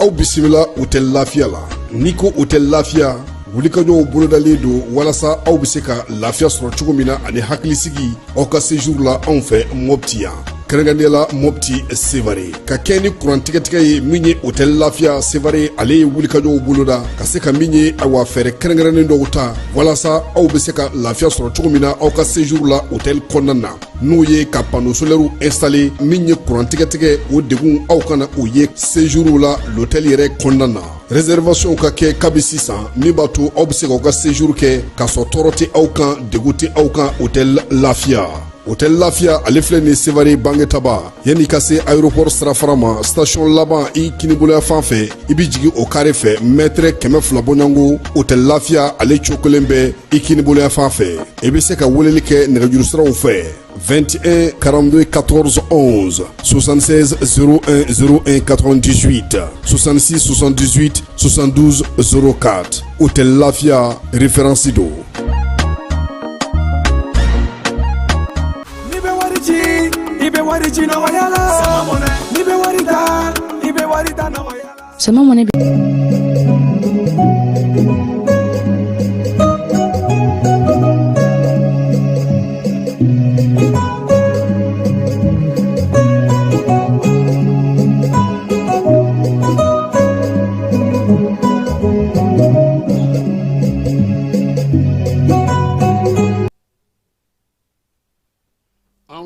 aw bisimila hôtel Lafiya la n'i ko hôtel Lafiya wulikajɔw bolodalen don walasa aw bɛ se ka lafiya sɔrɔ cogo min na ani hakilisigi aw ka séjour la anw fɛ Mopti yan kɛrɛnkɛrɛnnenya la Mopti Sevare ka kɛ ni kurantigɛtigɛ ye min ye hôtel Lafiya Sevare ale ye wulikajɔw boloda ka se ka min ye awa fɛɛrɛ kɛrɛnkɛrɛnnen dɔw ta walasa aw bɛ se ka lafiya sɔrɔ cogo min na aw ka séjour la hôtel kɔnɔna na n'o ye ka panneau solaire installé min ye kurantigɛtigɛ o degun aw kana o ye séjour la l'hôtel yɛrɛ kɔnɔna na réservation ka kɛ kabi sisan min b'a to aw bɛ se k'aw ka séjour kɛ k'a sɔrɔ tɔɔrɔ tɛ aw kan degun tɛ aw kan hôtel Lafiya. Hôtel Lafiya ale filɛ nin Sevare bangetaba yanni ka se aéroport sirafara ma station laban i kiniboloya fan fɛ i bi jigin o carré fɛ mètre 200 bɔɲango hôtel Lafiya ale cokolen bɛ i kiniboloya fan fɛ i bɛ se ka weleli kɛ nɛgɛjuru siraw fɛ 21 42 14 11 76 01 01 98 66 78 72 04 hôtel Lafiya référence do. Sama money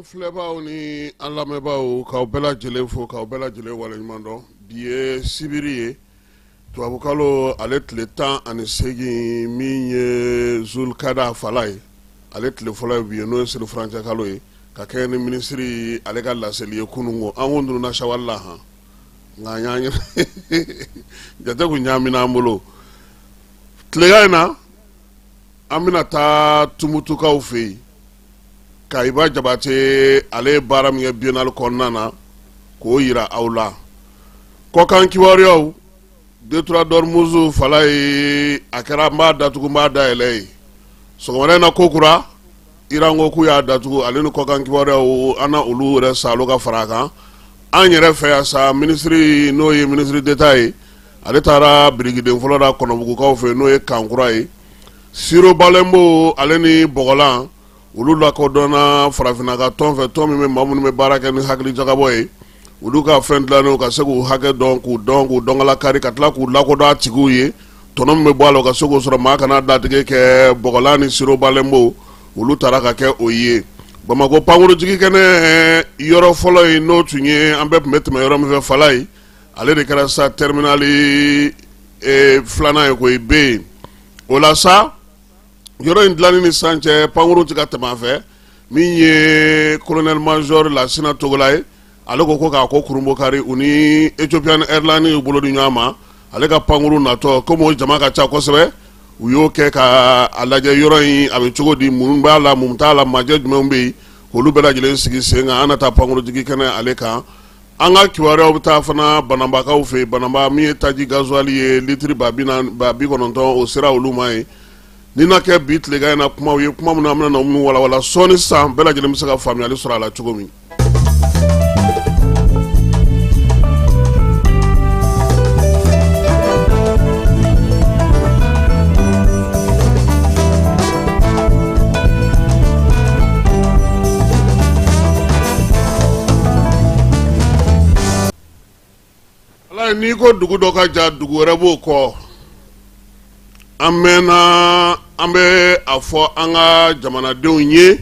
Fleba ni alameba ka bela jele fo ka bela jele wala nyumando biye sibiri to abukalo alet le temps ani segi minye zulkada falay alet le folay biye no sel franja kaloy ka ken ministry alega la seliye kunungo anwondu na shawalla ha nganya jata ku nyamina mbolo tlegana amina ta tumutu ka ufi Kaiba jabate ale baram ye bienal konnana ko yira awla ko kan kiwari aw de trois dormuzu falay akara ma datugu ma da elay so ngone na kokura irango ku ya datugu ale no ko kan kiwari aw ana ulu re salo ga faraka anyere fe sa ministry no ye ministry d'état ale tara brigade flora kono bugu ka fe no ye kankura siro balembo ale ni bogolan ulu la ko dona farafina ka ton fe ton mi mamun me baraka ni hakli jagaboy ulu ka friend la no ka segu hage donc la kari katla ku la ko da tiguye tonom me balo ka segu sura ma kana da tige ke bogolani siro balembo ulu taraka ke oye bamako panguru jigi kene yoro folo no tunye ambe metme yoro me falai ale de kara sa terminali flana ko be ola sa yoro indlani ni sanche panguru tika temafe minye colonel major la sina togolay aloko ko ka ko kurumbo kari uni Ethiopian Airlines ubolo di nyama alega panguru nato komo jama ka cha kosebe uyo ke ka alaje yoro yi abe chogo di munba la mumtala majed membe holu bela jile sigi senga anata panguru jigi kana aleka anga kiware obta fana banamba ka ufe banamba mi taji gasoil litri babina babi kononton o sera olumai nina ke bit le gay na kuma wi kuma mun amna na mu wala soni sam bela jele misaka family ali sura la chugomi ala ni ko dugu do ka ja dugu rebo ko amena ambe afo anga jamana deunye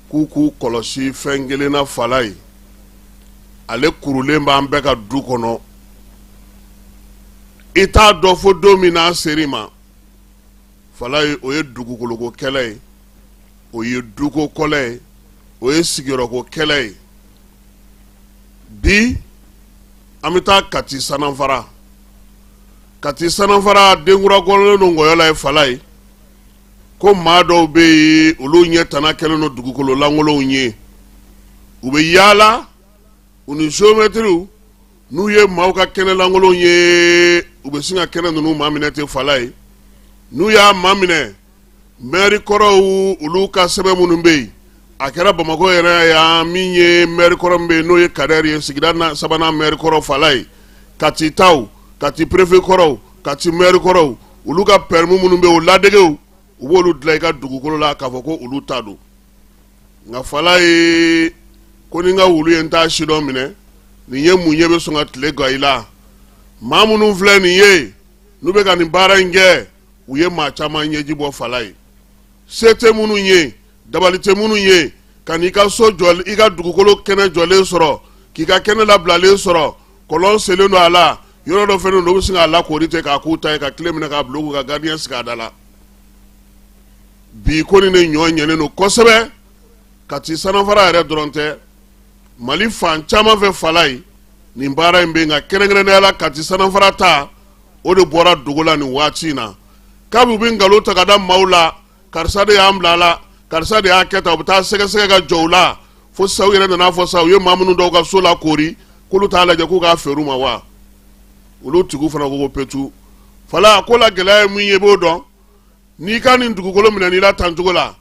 kuku kolosi fengele na falai ale kurulemba ambe ka du kono ita dofo domina serima falai oye dugu kologo kele oye dugo kole oye sigiro ko kele bi amita kati sananfara dengura gololo no ngoyola e falai ko mado be ulu nyetana kele no dugukolo langolo nye ube yala uni geometru nuye mauka kene langolo nye ube singa kene no maminete falai nuya mamine meri koro ulu ka sebe munumbe akera bamako yere ya minye meri koro mbe no ye kaderi sigidana sabana meri koro falai kati taw kati préfet kɔrɔw kati maire kɔrɔw olu ka permis minnu bɛ o ladɛgɛw u b'olu dilan i ka dugukolo la k'a fɔ ko olu ta don nka fala ye ko ni n ka wulu ye n t'a sidɔn minɛ nin ye mun ye bɛ sɔn ka tile gan i la maa minnu filɛ nin ye n'u bɛ ka nin baara in kɛ u ye maa caman ɲɛji bɔ fala ye se tɛ minnu ye dabali tɛ minnu ye ka n'i ka so jɔ i ka dugukolo kɛnɛ jɔlen sɔrɔ k'i ka kɛnɛ labilalen sɔrɔ kɔlɔn selen don a la yɔrɔ dɔ fɛnɛ don u bɛ sin k'a lakori ten k'a k'u ta ye ka tile minɛ k'a bila u ka gardien sigi a da la bi ko nin de ɲɔ ɲɛnen don kosɛbɛ kati sanafara yɛrɛ dɔrɔn tɛ mali fan caman fɛ fala ye nin baara in bɛ nka kɛrɛnkɛrɛnnenya la kati sanafara ta o de bɔra dogo la nin waati in na kabi u bɛ nkalon ta ka da maaw la karisa de y'an bila a la karisa de y'a kɛ tan u bɛ taa sɛgɛsɛgɛ ka jɔ u la fo sisan u yɛrɛ nana fɔ sisan u ye maa minnu dɔw ka so lakori k'olu t'a lajɛ k'u k'a feere u ma wa olu tigiw fana ko ko petu fala ko la gɛlɛya ye mun ye i b'o dɔn n'i ka nin dugukolo minɛ n'i la tancogo la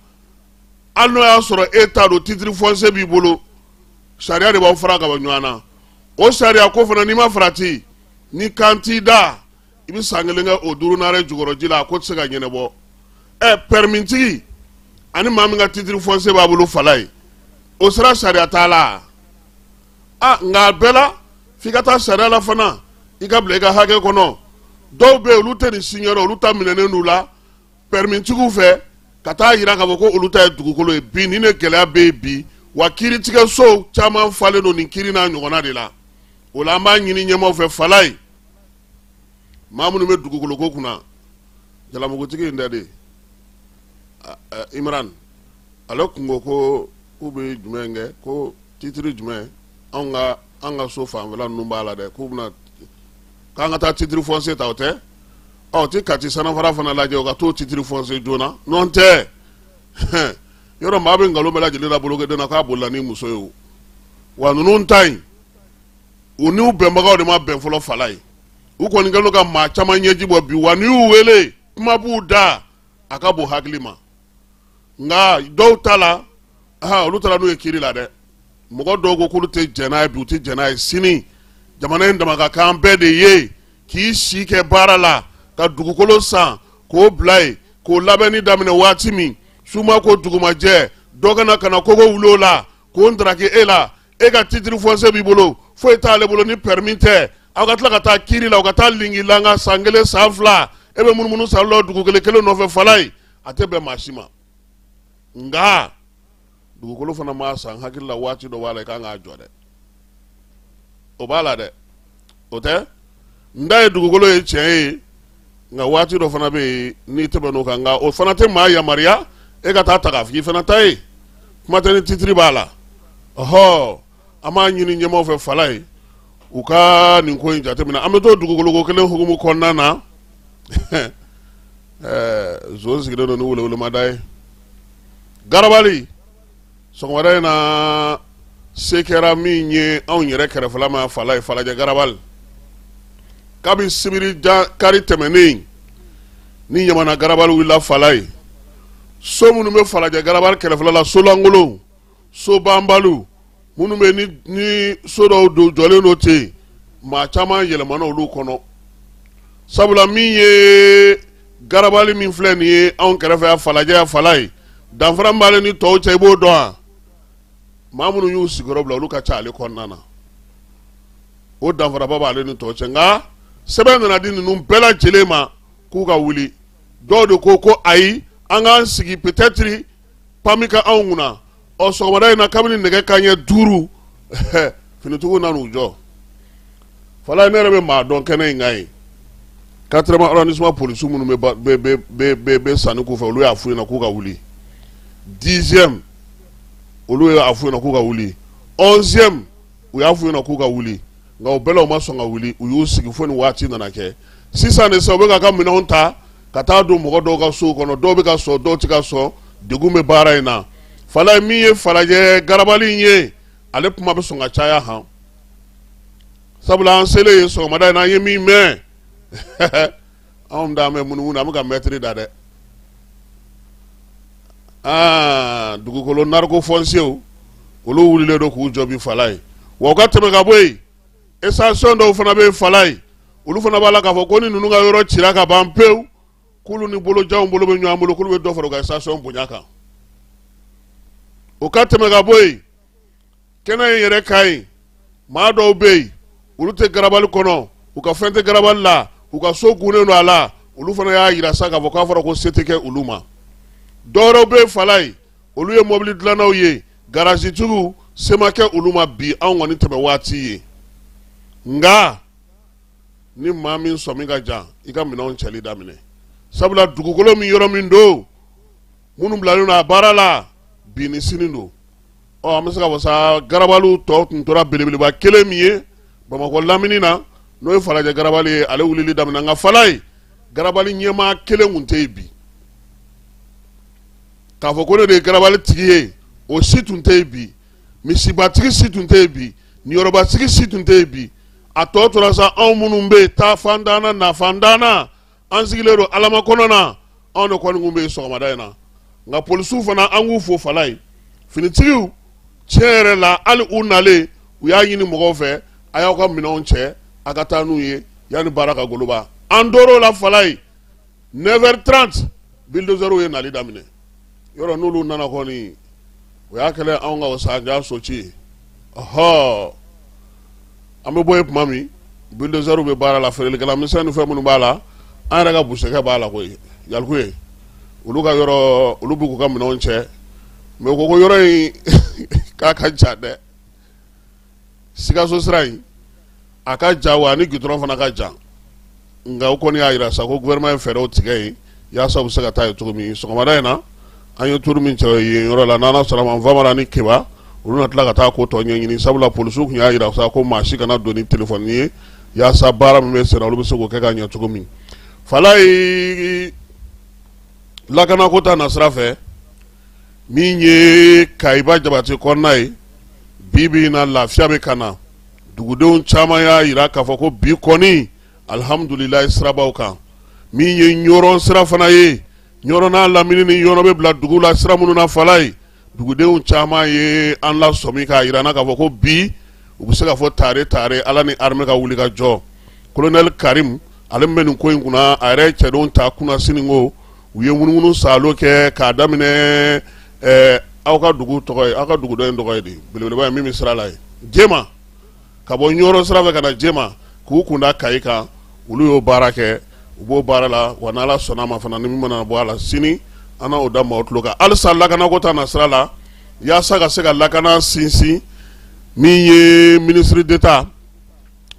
hali n'o y'a sɔrɔ e t'a don titre foncier b'i bolo sariya de b'aw fara ka bɔ ɲɔgɔn na o sariya ko fana n'i ma farati ni kan t'i da i bɛ san kelen kɛ o durunare jukɔrɔji la a ko tɛ se ka ɲɛnabɔ permis tigi ani maa min ka titre foncier b'a bolo fala ye o sera sariya t'a la nka a bɛɛ la f'i ka taa sariya la fana i ka bila i ka hakɛ kɔnɔ dɔw bɛ yen olu tɛ nin signer olu ta minɛnen d'u la permis tigiw fɛ ka taa yira k'a fɔ ko olu ta ye dugukolo ye bi ni ne gɛlɛya bɛ yen bi wa kiiritigɛ so caman falen don nin kiiri n'a ɲɔgɔnna de la o la an b'a ɲini ɲɛmaaw fɛ fala ye maa minnu bɛ dugukolo ko kunna jalamugutigi in dɛ de Imran ale kun ko k'u bɛ jumɛn kɛ ko titre jumɛn an ka so fanfɛla ninnu b'a la dɛ k'u bɛna k'an ka taa titre foncier ta o tɛ o tɛ kati sanafara fana lajɛ o ka t'o titre foncier joona n'o tɛ yɔrɔ maa bɛ nkalon bɛɛ lajɛlen la bolokɛden na k'a bolila ni muso ye o wa ninnu ta yen u n'u bɛnbagaw de ma bɛn fɔlɔ fala ye u kɔni kɛlen ka maa caman ɲɛji bɔ bi wa n'i y'u wele kuma b'u da a ka bon hakili ma nka dɔw ta la olu taara n'u ye kiiri la dɛ mɔgɔ dɔw ko k'olu tɛ jɛn n'a ye bi u tɛ jɛn n'a ye sini jamana in dama ka kan bɛɛ de ye k'i si kɛ baara la ka dugukolo san k'o bila yen k'o labɛnni daminɛ waati min suma ko dugumajɛ dɔ kana ka na kogo wuli o la k'o ndaraki e la e ka titre foncier b'i bolo foyi t'ale bolo ni permis tɛ aw ka tila ka taa kiiri la u ka taa lingi langa san kelen san fila e bɛ munumunu sa la dugukolo kelen nɔfɛ fala ye a tɛ bɛn maa si ma nka dugukolo fana ma san hakili la waati dɔ b'a la i kan k'a jɔ dɛ o b'a la dɛ o tɛ n da ye dugukolo ye tiɲɛ ye nka waati dɔ fana bɛ yen n'i tɛmɛ n'o kan nka o fana tɛ maa yamaruya e ka taa ta k'a f'i fana ta ye kuma tɛ ni titiri b'a la ɔhɔ an b'a ɲini ɲɛmaaw fɛ fala ye u ka nin ko in jateminɛ an bɛ to dugukoloko kelen hukumu kɔnɔna na zon sigilen don ni welewelemada ye garabali sɔgɔmada in na se kɛra min ye anw yɛrɛ kɛrɛfɛla ma fala ye falajɛ garabali kabi sibiri kari tɛmɛnen ni ɲamana garabali wulila fala ye so minnu bɛ falajɛ garabali kɛrɛfɛla la so lankolon so banbaliw minnu bɛ ni so dɔw jɔlen do ten maa caman yɛlɛmana olu kɔnɔ sabula min ye garabali min filɛ nin ye anw kɛrɛfɛ ya falajɛ ya fala ye danfara min b'ale ni tɔw cɛ i b'o dɔn wa maa minnu y'u sigiyɔrɔ bila olu ka ca ale kɔnɔna na o danfaraba b'ale ni tɔw cɛ nka sɛbɛn nana di ninnu bɛɛ lajɛlen ma k'u ka wuli dɔw de ko ayi an k'an sigi peut-être pami ka anw kunna ɔ sɔgɔmada in na kabini nɛgɛ kanɲɛ 5 finitigiw nan'u jɔ fala ne yɛrɛ bɛ maa dɔn kɛnɛ in kan ye 4e arrondissement polisi minnu bɛ sanni k'u fɛ olu y'a f'u ɲɛna k'u ka wuli 10e olu y'a f'u ɲɛna k'u ka wuli 11e u y'a f'u ɲɛna k'u ka wuli nka o bɛɛ la u ma sɔn ka wuli u y'u sigi fo nin waati nana kɛ sisan de sa u bɛ k'a ka minɛnw ta ka taa don mɔgɔ dɔw ka so kɔnɔ dɔw bɛ ka sɔn dɔw tɛ ka sɔn degun bɛ baara in na fala ye min ye falajɛ garabali in ye ale kuma bɛ sɔn ka caya han sabula an selen yen sɔgɔmada in na an ye min mɛn anw da an bɛ munumunu an bɛ ka mɛtiri da dɛ dugukolo nariko foncier olu wulilen don k'u jɔ bi fala ye wa u ka tɛmɛ ka bɔ yen station dɔw fana bɛ fala ye olu fana b'a la k'a fɔ ko ni ninnu ka yɔrɔ cira ka ban pewu k'olu ni bolojanw bolo bɛ ɲɔgɔn bolo k'olu bɛ dɔ fara u ka station bonya kan o ka tɛmɛ ka bɔ yen kɛnɛ in yɛrɛ ka ɲi maa dɔw bɛ yen olu tɛ garabali kɔnɔ u ka fɛn tɛ garabali la u ka so gunnen don a la olu fana y'a yira sa k'a fɔ k'a fɔra ko se tɛ kɛ olu ma dɔwɛrɛw bɛ yen fala ye olu ye mobili dilannaw ye garagitigiw se ma kɛ olu ma bi anw kɔni tɛmɛ waati ye nka ni maa min sɔmi ka jan i ka minɛnw cɛli daminɛ sabula dugukolo min yɔrɔ min don minnu bilalen don a baara la bi ni sini don an bɛ se ka fɔ sa garabaliw tɔ tun tora belebeleba kelen min ye bamakɔ lamini na n'o ye falajɛ garabali ye ale wulili daminɛ nka fala ye garabali ɲɛmaa kelen tun tɛ yen bi k'a fɔ ko ne de ye garabali tigi ye o si tun tɛ yen bi misibatigi si tun tɛ yen bi niyɔrɔbatigi si tun tɛ yen bi a tɔ tora sa anw minnu bɛ yen taa fandanna nafandanna an sigilen don alamakɔnɔ na anw de kɔni kun bɛ yen sɔgɔmada in na nka polisiw fana an k'u fo fala ye finitigiw tiɲɛ yɛrɛ la hali u nalen u y'a ɲini mɔgɔw fɛ a y'aw ka minɛnw cɛ a ka taa n'u ye yanni baara ka goloba an tor'o la fala ye 9h30 bulldozer ye nali daminɛ yɔrɔ n'olu nana kɔni o y'a kɛlen anw ka o sanjan so ci ye ɔhɔ an bɛ bɔ yen tuma min bulldozer bɛ baara la feerelikɛla misɛn ni fɛn minnu b'a la an yɛrɛ ka busɛkɛ b'a la koyi yaliku ye olu ka yɔrɔ olu b'u ka minɛnw cɛ mɛ u ko ko yɔrɔ in k'a ka jan dɛ Sikaso sira in a ka jan wa ni gudɔrɔn fana ka jan nka o kɔni y'a jira sa ko gouvernement ye fɛɛrɛw tigɛ yen yaasa u bɛ se ka taa yen cogo min sɔgɔmada in na an ye turu min cɛ yen yɔrɔ la n'ala sɔnna ma Famara ni Keba olu na tila ka taa ko tɔ ɲɛɲini sabula polisiw tun y'a jira sa ko maa si kana don ni telefɔni ye yaasa baara min bɛ sen na olu bɛ se k'o kɛ ka ɲɛ cogo min fala ye lakanako ta nasira fɛ min ye Kayiba Jabate kɔnɔna ye bi bi in na lafiya bɛ ka na dugudenw caman y'a jira k'a fɔ ko bi kɔni alihamudulilayi sirabaw kan min ye ɲɔrɔn sira fana ye ɲɔrɔn n'a lamini ni ɲɔrɔn bɛ bila dugu la sira minnu na fala ye dugudenw caman ye an lasɔmi k'a jira na k'a fɔ ko bi u bɛ se ka fɔ tare ala ni armée ka wuli ka jɔ colonel Karim ale min bɛ nin ko in kunna a yɛrɛ cɛdenw ta kunna sini ko u ye munumunu salo kɛ k'a daminɛ aw ka dugu tɔgɔ ye aw ka dugu dɔ in tɔgɔ ye de belebeleba ye min bɛ sira la ye Jema ka bɔ ɲɔrɔn sira fɛ ka na Jema k'u kunda Kayi kan olu y'o baara kɛ u b'o baara la wa n'ala sɔnna ma fana ni min mana bɔ a la sini an n'o da maaw tulo kan halisa lakanako ta na sira la yaasa ka se ka lakana sinsin min ye ministre d'État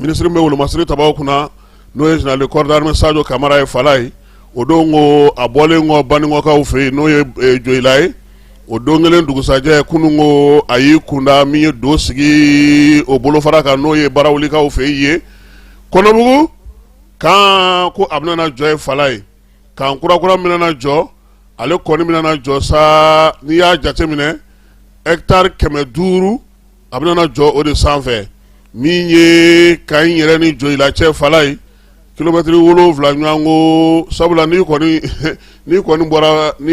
ministre min bɛ wolomasiri tabaw kunna n'o ye général de corps d'armée Sadio Kamara ye fala ye o don ko a bɔlen kɔ Banikɔkaw fɛ yen n'o ye Joyila ye o don kelen dugusajɛ kunun ko a y'i kunda min ye do sigi o bolofara kan n'o ye barawulikaw fɛ yen ye Kɔnɔbugu kan ko a bɛna jɔ ye fala ye kan kurakura min bɛna jɔ ale kɔni bɛna jɔ sa n'i y'a jateminɛ hectare 500 a bɛna jɔ o de sanfɛ min ye Kayi yɛrɛ ni Joyila cɛ fala ye kilomɛtiri 7 ɲɔgɔn ko sabula n'i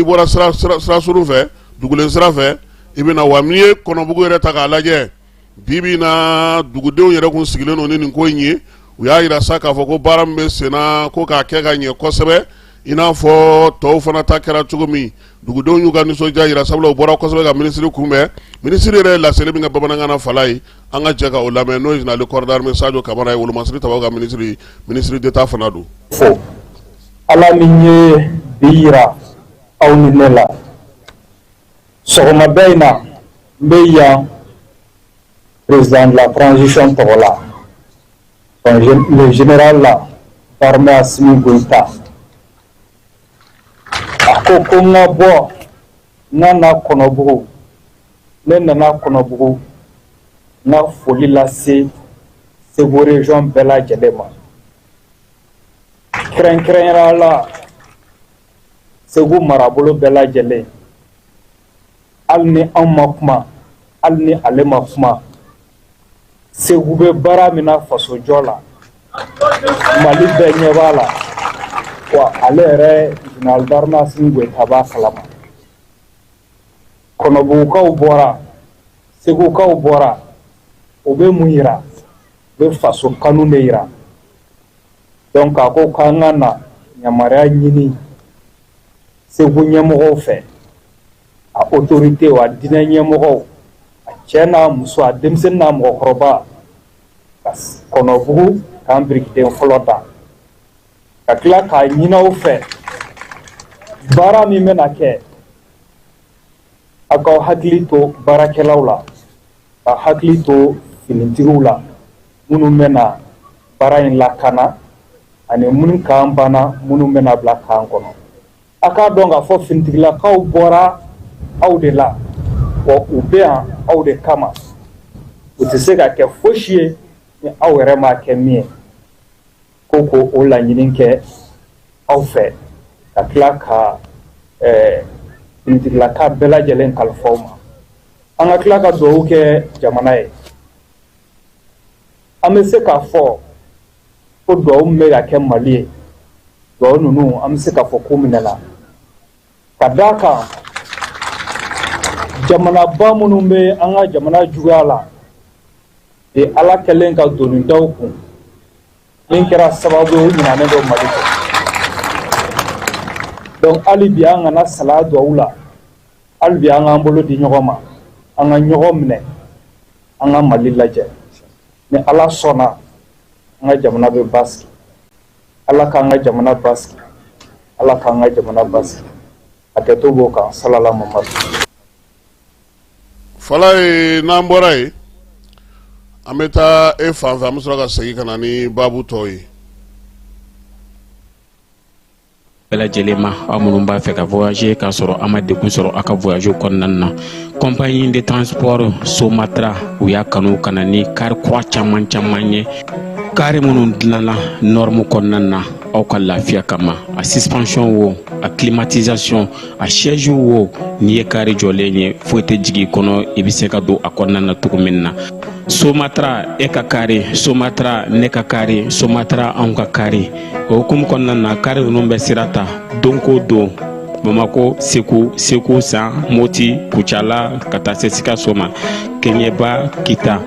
bɔra sira surun fɛ dugulen sira fɛ i bɛna wa min ye Kɔnɔbugu yɛrɛ ta k'a lajɛ bi bi na dugudenw yɛrɛ kun sigilen don ni nin ko in ye u y'a jira sa k'a fɔ ko baara min bɛ sen na ko k'a kɛ ka ɲɛ kosɛbɛ i n'a fɔ tɔw fana ta kɛra cogo min dugudenw y'u ka nisɔndiya jira sabula u bɔra kosɛbɛ ka minisiri kunbɛn minisiri yɛrɛ ye laseli min kɛ bamanankan na fala ye an ka jɛ ka o lamɛn n'o ye général de corps d'armée Sadio Kamara ye wolomasiri tabaw ka ministre d'État fana don. fo ala min ye bi yira aw ni ne la sɔgɔmada in na n bɛ yan président de la transition tɔgɔ la le général la d'armée Assimi Goïta a ko ko n ka bɔ n ka na Kɔnɔbugu ne nana Kɔnɔbugu n ka foli lase Segu région bɛɛ lajɛlen ma kɛrɛnkɛrɛnyara la Segu marabolo bɛɛ lajɛlen hali ni anw ma kuma hali ni ale ma kuma Segu bɛ baara min na fasojɔ la Mali bɛɛ ɲɛ b'a la wa ale yɛrɛ général d'armée Assimi Goïta b'a kalama Kɔnɔbugukaw bɔra Segukaw bɔra o bɛ mun yira bɛ faso kanu de yira donc a ko k'an ka na yamaruya ɲini Segu ɲɛmɔgɔw fɛ a autorité a diinɛ ɲɛmɔgɔw a cɛ n'a muso a denmisɛnnin n'a mɔgɔkɔrɔba ka Kɔnɔbugu k'an birikiden fɔlɔ da ka tila k'a ɲini aw fɛ baara min bɛna kɛ a k'aw hakili to baarakɛlaw la ka hakili to finitigiw la minnu bɛna baara in lakana ani minnu k'an banna minnu bɛna bila k'an kɔnɔ a k'a dɔn k'a fɔ finitigilakaw bɔra aw de la wa u bɛ yan aw de kama u tɛ se ka kɛ fosi ye ni aw yɛrɛ m'a kɛ min ye ko o laɲini kɛ aw fɛ ka tila ka finitigilaka bɛɛ lajɛlen kalifa aw ma an ka tila ka dugawu kɛ jamana ye an bɛ se k'a fɔ ko dugawu min bɛ ka kɛ Mali ye dugawu ninnu an bɛ se k'a fɔ ko minɛ la ka d'a kan jamanaba minnu bɛ an ka jamana juguya la de Ala kɛlen ka donni daw kun min kɛra sababu ye u ɲinɛnen don Mali kɔ donc hali bi an kana salaya dugawu la hali bi an k'an bolo di ɲɔgɔn ma an ka ɲɔgɔn minɛ an ka Mali lajɛ ni Ala sɔnna an ka jamana bɛ basigi Ala k'an ka jamana basigi Ala k'an ka jamana basigi a kɛto b'o kan salala Mamadu fala ye n'an bɔra ye an bɛ taa e fan fɛ an bɛ sɔrɔ ka segin ka na ni baabu tɔw ye bɛɛ lajɛlen ma aw minnu b'a fɛ ka voyager k'a sɔrɔ a ma degun sɔrɔ a ka voyage kɔnɔna na compagnie de transport Somatra u y'a kanu ka na ni kari kura caman ye kari minnu dilanna norme kɔnɔna na aw ka lafiya kama a suspension wo a climatisation a siège wo n'i ye kari jɔlen ye foyi tɛ jigin kɔnɔ i bɛ se ka don a kɔnɔna na cogo min na Somatra e ka kari Somatra ne ka kari Somatra anw ka kari o hukumu kɔnɔna na kari ninnu bɛ sira ta don ko don Bamako Segu San Moti Kucala ka taa se Sikaso ma Keɲeba Kita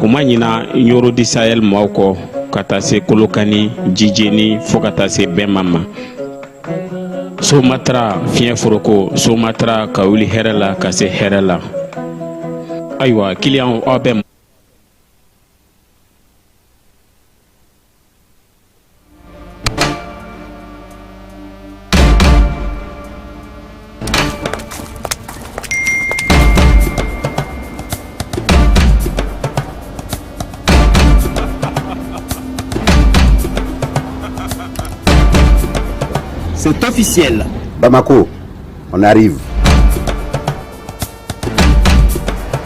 u ma ɲina Yoro di Sahel maaw kɔ ka taa se Kolokani Jijeni fo ka taa se Bɛnma ma Somatra fiɲɛ foroko Somatra ka wuli hɛrɛ la ka se hɛrɛ la ayiwa client aw bɛ C'est officiel. Bamako, on arrive.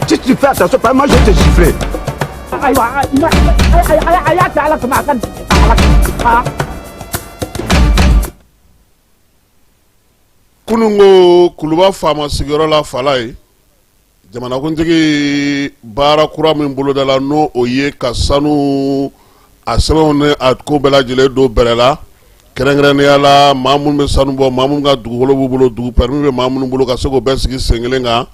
Si tu fais attention, pas moi je vais te gifler. kunungo kuluba faama sigiyɔrɔ la fala ye jamanakuntigi baara kura min bolodala n'o o ye ka sanu a sɛbɛnw ni a ko bɛɛ lajɛlen don bɛrɛ la kɛrɛnkɛrɛnnenya la maa minnu bɛ sanu bɔ maa minnu ka dugukolo b'u bolo dugu permis bɛ maa minnu bolo ka se k'o bɛɛ sigi sen kelen kan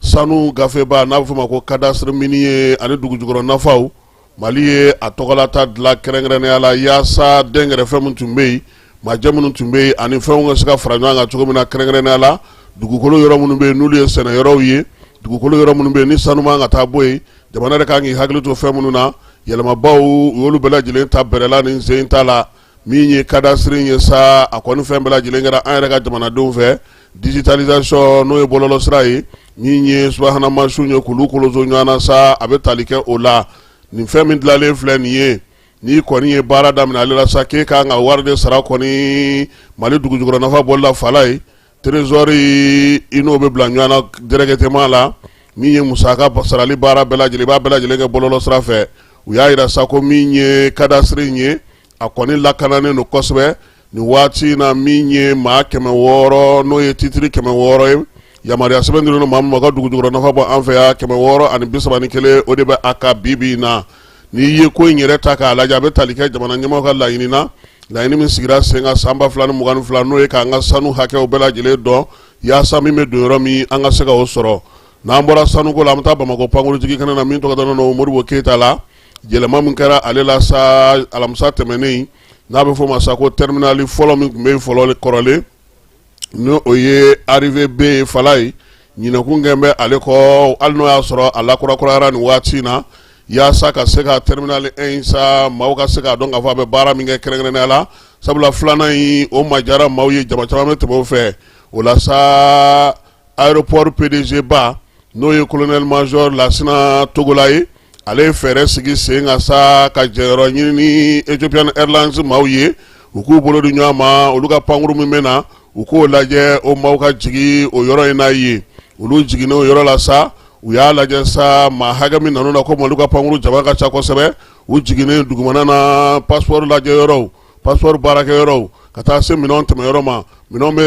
sanu gafeba n'a bɛ fɔ o ma ko cadastre minier ani dugujukɔrɔ nafaw Mali ye a tɔgɔlata dilan kɛrɛnkɛrɛnnenya la yaasa dɛnkɛrɛfɛ min tun bɛ yen majɛ minnu tun bɛ yen ani fɛnw ka se ka fara ɲɔgɔn kan cogo min na kɛrɛnkɛrɛnnenya la dugukolo yɔrɔ minnu bɛ yen n'olu ye sɛnɛyɔrɔw ye dugukolo yɔrɔ minnu bɛ yen ni sanu man ka taa bɔ yen jamana yɛrɛ kan k'i hakili to fɛn minnu na yɛlɛmabaw u y'olu bɛɛ lajɛlen ta bɛrɛla ni sen ta la min ye cadastre ye sa a kɔni fɛn bɛɛ lajɛlen kɛra an yɛrɛ ka jamanadenw fɛ digitalisation n'o ye bɔlɔlɔ sira ye min ye subahana mansiw ye k'olu koloso ɲɔgɔn na sa a bɛ tali kɛ o la nin fɛn min dilanlen filɛ nin ye n'i kɔni ye baara daminɛ ale la sa k'e kan ka wari de sara kɔni Mali dugujukɔrɔ nafa bɔli la fala ye trésorier i n'o bɛ bila ɲɔgɔn na directement la min ye musaka sarali baara bɛɛ lajɛlen i b'a bɛɛ lajɛlen kɛ bɔlɔlɔ sira fɛ u y'a yira sa ko min ye cadastre ye a kɔni lakananen don kosɛbɛ nin waati na min ye maa 600 n'o ye titiri 600 ye yamaruya sɛbɛn dilen don maa min ma ka dugujukɔrɔ nafa bɔ an fɛ yan 631 o de bɛ a ka bibi na n'i ye ko in yɛrɛ ta k'a lajɛ a bɛ tali kɛ jamana ɲɛmɔgɔ ka laɲini na laɲini min sigira sen kan san 2022 n'o ye k'an ka sanu hakɛw bɛɛ lajɛlen dɔn yaasa min bɛ don yɔrɔ min an ka se ka o sɔrɔ n'an bɔra sanuko la an bɛ taa Bamako pankurutigi kɛnɛ na min tɔgɔ dalen don Modibo Keyita la yɛlɛma min kɛra ale la sa alamisa tɛmɛnen n'a bɛ fɔ ma sa ko terminali fɔlɔ min tun bɛ fɔlɔ kɔrɔlen ni o ye arrivé B ye Fala ye ɲinɛkun kɛn bɛ ale kɔ hali n'o y'a sɔrɔ a lakurakurayara nin waati in na yaasa ka se ka terminal 1 sa maaw ka se k'a dɔn k'a fɔ a bɛ baara min kɛ kɛrɛnkɛrɛnnenya la sabula filanan in o majara maaw ye jama caman bɛ tɛmɛ o fɛ o la sa aéroport PDG ba n'o ye colonel major Lasina Togola ye ale ye fɛɛrɛ sigi sen kan sa ka jɛyɔrɔ ɲini ni Ethiopian Airlines maaw ye u k'u bolo di ɲɔgɔn ma olu ka pankuru min bɛ na u k'o lajɛ o maaw ka jigi o yɔrɔ in na ye olu jiginnen o yɔrɔ la sa u y'a lajɛ sa maa hakɛ min nana ko olu ka pankuru jama ka ca kosɛbɛ u jiginnen dugumana na passeport lajɛ yɔrɔw passeport baarakɛ yɔrɔw ka taa se minɛnw tɛmɛ yɔrɔ ma minɛnw bɛ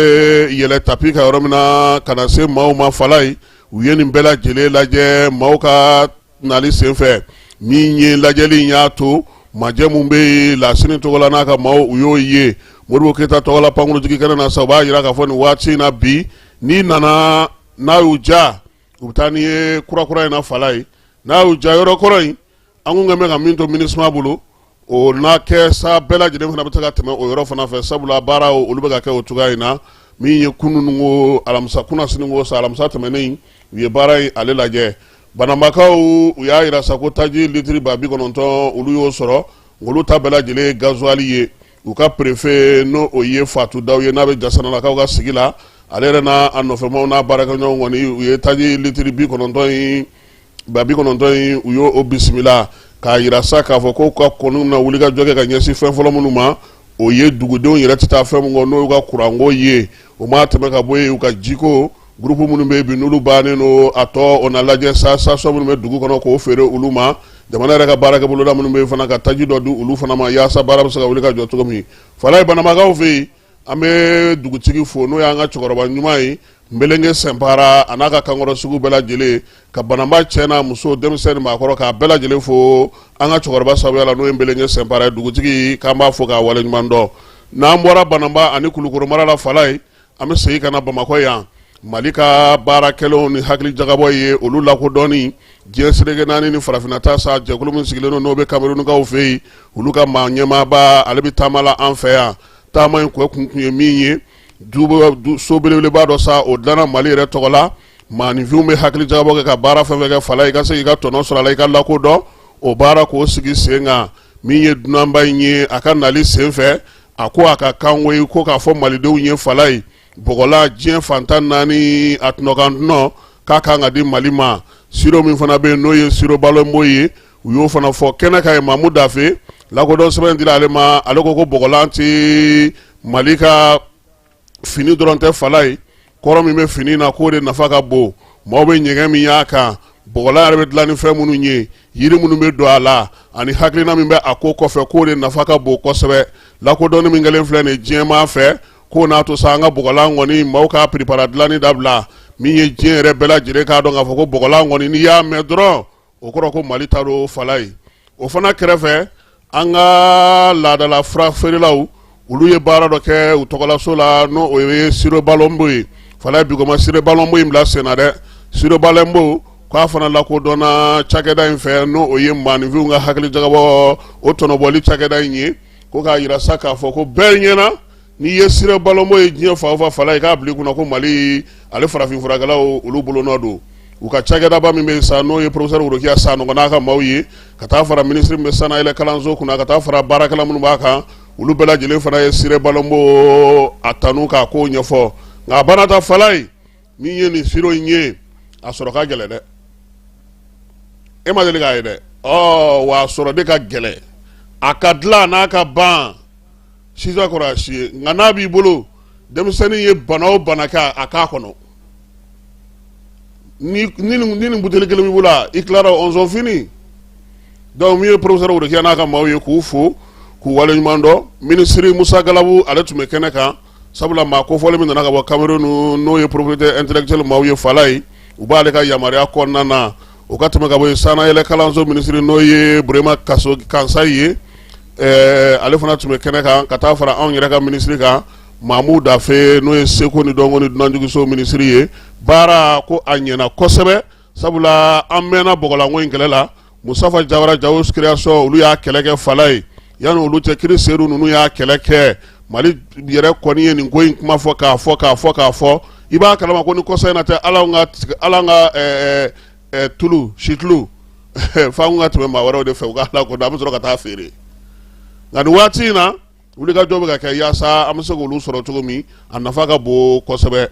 yɛlɛ tapi ka yɔrɔ min na ka na se maaw ma Fala ye u ye nin bɛɛ lajɛlen lajɛ maaw ka nali senfɛ min ye lajɛli in y'a to majɛ mun bɛ Lasini Togola n'a ka maaw u y'o ye Modibo Keyita tɔgɔla pankuru jigi kɛnɛ na sa u b'a jira k'a fɔ nin waati in na bi n'i nana n'a y'u ja u bɛ taa n'i ye kurakura in na Fala ye n'a y'u ja yɔrɔ kɔrɔ in an kun kɛn bɛ ka min to MINUSMA bolo o n'a kɛ sa bɛɛ lajɛlen fana bɛ se ka tɛmɛ o yɔrɔ fana fɛ sabula baara olu bɛ ka kɛ o cogoya in na min ye kunun ko alamisa kunasini ko sa alamisa tɛmɛnen u ye baara in ale lajɛ bananbakaw u y'a jira sa ko taji litiri 90 olu y'o sɔrɔ olu ta bɛɛ lajɛlen ye gasoil ye u ka préfet n'o o ye Fatu Daw ye n'a bɛ Jasanalakaw ka sigi la ale yɛrɛ n'a a nɔfɛmaw n'a baarakɛɲɔgɔnw kɔni u ye taji litiri 90 in u y'o bisimila k'a jira sa k'a fɔ ko ka kɔni na wuli ka jɔ kɛ ka ɲɛsin fɛn fɔlɔ minnu ma o ye dugudenw yɛrɛ tɛ taa fɛn min kɔ n'o y'u ka kuranko ye o ma tɛmɛ ka bɔ yen u ka jiko groupe minnu bɛ yen bi n'olu bannen don a tɔ o na lajɛ sa station minnu bɛ dugu kɔnɔ k'o feere olu ma jamana yɛrɛ ka baarakɛ boloda minnu bɛ yen fana ka taji dɔ di olu fana ma yaasa baara bɛ se ka wuli ka jɔ cogo min Fala ye bananbagaw fɛ yen an bɛ dugutigi fo n'o y'an ka cɛkɔrɔba ɲuman ye Nbelenge Sɛnpara a n'a ka kankɔrɔ sugu bɛɛ lajɛlen ka bananba cɛ n'a muso denmisɛnnin maakɔrɔ k'a bɛɛ lajɛlen fo an ka cɛkɔrɔba sababuya la n'o ye Nbelenge Sɛnpara ye dugutigi k'an b'a fo k'a waleɲuman dɔn n'an bɔra bananba ani Kulukoro mara la Fala ye an bɛ segin ka na Bamakɔ yan Mali ka baarakɛlaw ni hakili jagabɔ ye olu lakodɔnni diɲɛ seleke naani ni farafinna ta sa jɛkulu min sigilen don n'o bɛ Kamerunikaw fɛ yen olu ka maa ɲɛmaaba ale bɛ taama la an fɛ yan taama in kun ye min ye so belebeleba dɔ sa o dilanna Mali yɛrɛ tɔgɔ la maaninfinw bɛ hakili jagabɔ kɛ ka baara fɛn fɛn kɛ Fala i ka se k'i ka tɔnɔ sɔrɔ a la i ka lakodɔn o baara k'o sigi sen kan min ye dunanba in ye a ka nali sen fɛ a ko a ka kan ye ko k'a fɔ malidenw ye Fala ye bɔgɔla diɲɛ fantan naani a tunɔkantunɔ k'a kan ka di Mali ma siro min fana bɛ yen n'o ye siro Balɔnbo ye u y'o fana fɔ kɛnɛ kan ye Mamu Dafe lakodɔn sɛbɛn dira ale ma ale ko bɔgɔla tɛ Mali ka fini dɔrɔn tɛ Fala ye kɔrɔ min bɛ fini na k'o de nafa ka bon maaw bɛ ɲɛgɛn min y'a kan bɔgɔla yɛrɛ bɛ dilan ni fɛn minnu ye yiri minnu bɛ don a la ani hakilina min bɛ a ko kɔfɛ k'o de nafa ka bon kosɛbɛ lakodɔnni min kɛlen filɛ nin diɲɛmaa fɛ k'o n'a to sa an ka bɔgɔlan kɔni maaw ka prépara dilanni dabila min ye diɲɛ yɛrɛ bɛɛ lajɛlen k'a dɔn k'a fɔ ko bɔgɔlan kɔni n'i y'a mɛn dɔrɔn o kɔrɔ ko Mali ta don Fala ye o fana kɛrɛfɛ an ka laadala fura feerelaw olu ye baara dɔ kɛ u tɔgɔlaso la n'o o ye Siro Balɔnbo ye Fala ye bigɔma Siro Balɔnbo in bila sen na dɛ Siro Balɔnbo k'a fana lakodɔnna cakɛda in fɛ n'o o ye maaninfinw ka hakili jagabɔ o tɔnɔbɔli cakɛda in ye ko k'a jira sa k'a fɔ ko bɛɛ ɲɛna n'i ye Siro Balɔnbo ye diɲɛ fan o fan Fala ye k'a bila i kunna ko Mali ale farafin furakɛlaw olu bolonɔ don u ka cakɛdaba min bɛ sa n'o ye professeur Worokiya Sanɔgɔ n'a ka maaw ye ka taa fara ministre min bɛ sanu yɛlɛ kalanso kunna ka taa fara baarakɛla minnu b'a kan olu bɛɛ lajɛlen fana ye Siro Balɔnbo a tanu k'a ko ɲɛfɔ nka a banna ta Fala ye min ye nin Siro in ye a sɔrɔ ka gɛlɛn dɛ e ma deli k'a ye dɛ wa a sɔrɔ de ka gɛlɛn a ka dilan n'a ka ban sisan kɔrɔ a si ye nka n'a b'i bolo denmisɛnnin ye bana o bana kɛ a k'a kɔnɔ ni nin buteli kelen b'i bolo i tilara 11 fini donc min ye professeur Worokiya n'a ka maaw ye k'u fo k'u waleɲuman dɔn ministre Musa Galabu ale tun bɛ kɛnɛ kan sabula maa kofɔlen min nana ka bɔ Cameroun n'o ye propriété intellectuelle maaw ye Fala ye u b'ale ka yamaruya kɔnɔna na o ka tɛmɛ ka bɔ yen sanu yɛlɛ kalanso ministre n'o ye Burema Kansayi ye ale fana tun bɛ kɛnɛ kan ka taa fara anw yɛrɛ ka ministre kan Mamu Dafe n'o ye seko ni dɔnko ni dunanjigiso ministre ye baara ko a ɲɛna kosɛbɛ sabula an mɛnna bɔgɔlanko in kɛlɛ la Musafa Jawara Jawos création olu y'a kɛlɛ kɛ Fala ye yani olu cɛ Kiri Seru ninnu y'a kɛlɛ kɛ Mali yɛrɛ kɔni ye nin ko in kuma fɔ k'a fɔ i b'a kalama ko ni kɔsa in na tɛ ala ka tulu situlu f'an ka tɛmɛ maa wɛrɛw de fɛ u ka ala ko an bɛ sɔrɔ ka taa feere nka nin waati in na wulikajɔ bɛ ka kɛ yaasa an bɛ se k'olu sɔrɔ cogo min a nafa ka bon kosɛbɛ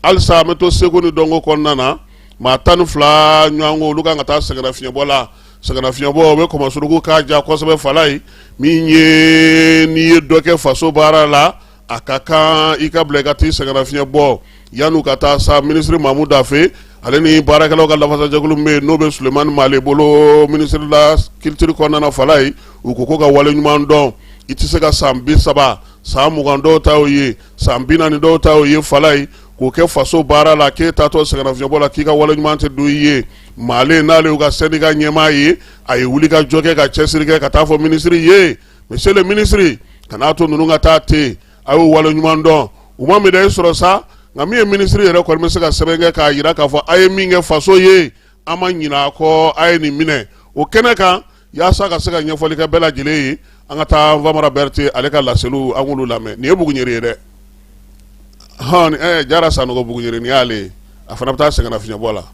halisa an bɛ to seko ni dɔnko kɔnɔna na maa 12 ɲɔgɔn ko olu kan ka taa sɛgɛnnafiɲɛbɔ la sɛgɛnnafiɲɛbɔ o bɛ kɔmɔsuruku k'a ja kosɛbɛ Fala ye min ye n'i ye dɔ kɛ faso baara la a ka kan i ka bila i ka t'i sɛgɛnnafiɲɛbɔ yan'u ka taa sa ministre Mamu Dafe ale ni baarakɛlaw ka lafasajɛkulu min bɛ yen n'o bɛ Sulemani Male bolo ministre la culture kɔnɔna na Fala ye u ko ka wale ɲuman dɔn i tɛ se ka san 30 san 20 dɔw ta o ye san 40 dɔw ta o ye Fala ye k'o kɛ faso baara la k'e taatɔ sɛgɛnnafiɲɛbɔ la k'i ka wale ɲuman tɛ don i ye Male n'ale y'u ka syndicat ɲɛmaa ye a ye wuli ka jɔ kɛ ka cɛsiri kɛ ka taa fɔ ministre ye monsieur le ministre kan'a to ninnu ka taa ten a y'o wale ɲuman dɔn u ma médaille sɔrɔ sa nka min ye ministre yɛrɛ kɔni bɛ se ka sɛbɛn kɛ k'a jira k'a fɔ a ye min kɛ faso ye an ma ɲinɛ a kɔ a ye nin minɛ o kɛnɛ kan yaasa ka se ka ɲɛfɔli kɛ bɛɛ lajɛlen ye an ka taa Famara Berete ale ka laseliw an k'olu lamɛn nin ye Buguɲeri ye dɛ Jara Sanogo Buguɲeri nin y'ale a fana bɛ taa sɛgɛnnafiɲɛbɔ la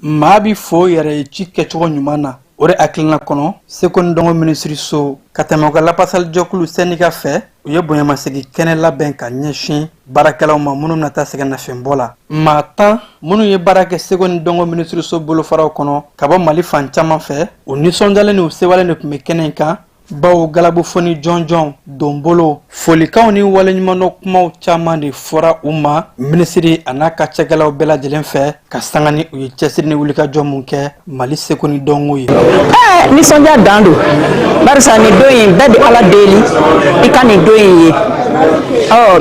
maa bi fo yɛrɛ ye ci kɛcogo ɲuman na o de hakilina kɔnɔ seko ni dɔnko minisiri so ka tɛmɛ u ka lafasali jɛkulu sɛndika fɛ u ye bonyamasegi kɛnɛ labɛn ka ɲɛsin baarakɛlaw ma minnu bɛna taa sɛgɛnnafiɲɛbɔ la maa 10 minnu ye baara kɛ seko ni dɔnko minisiri so bolofaraw kɔnɔ ka bɔ Mali fan caman fɛ u nisɔndiyalen ni u sewalen de tun bɛ kɛnɛ in kan bawo galabu foni jɔnjɔn donbolo folikanw ni waleɲumandɔ kumaw caman de fɔra u ma minisiri a n'a ka cɛkɛlaw bɛɛ lajɛlen fɛ ka sanga ni u ye cɛsiri ni wulikajɔ mun kɛ Mali seko ni dɔnko ye nisɔndiya dan don barisa nin don in bɛɛ bɛ ala deli i ka nin don in ye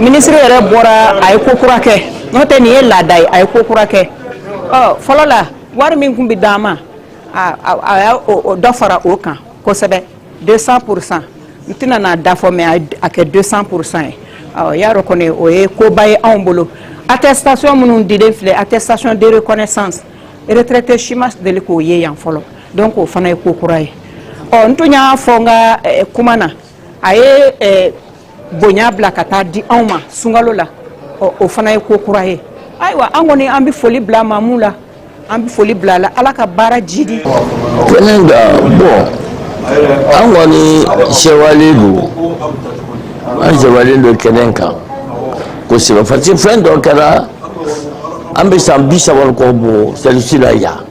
minisiri yɛrɛ bɔra a ye ko kura kɛ n'o tɛ nin ye laada ye a ye ko kura kɛ fɔlɔ la wari min kun bɛ d'an ma a y'a dɔ fara o kan kosɛbɛ 200%. n tɛna n'a da fɔ mɛ a kɛ 200% ye y'a dɔn kɔni o ye koba ye anw bolo attestation minnu dilen filɛ attestation de reconnaissance retraité si ma deli k'o ye yan fɔlɔ donc o fana ye ko kura ye n tun y'a fɔ n ka kuma na a ye bonya bila ka taa di anw ma sunkalo la o fana ye ko kura ye ayiwa an kɔni an bɛ foli bila Mamu la an bɛ foli bila a la ala ka baara jidi kɛnɛ da bon an kɔni sɛwalen don an sɛwalen don kɛnɛ kan kosɛbɛ parce que fɛn dɔ kɛra an bɛ san 30 kɔ bɔ selisi la yan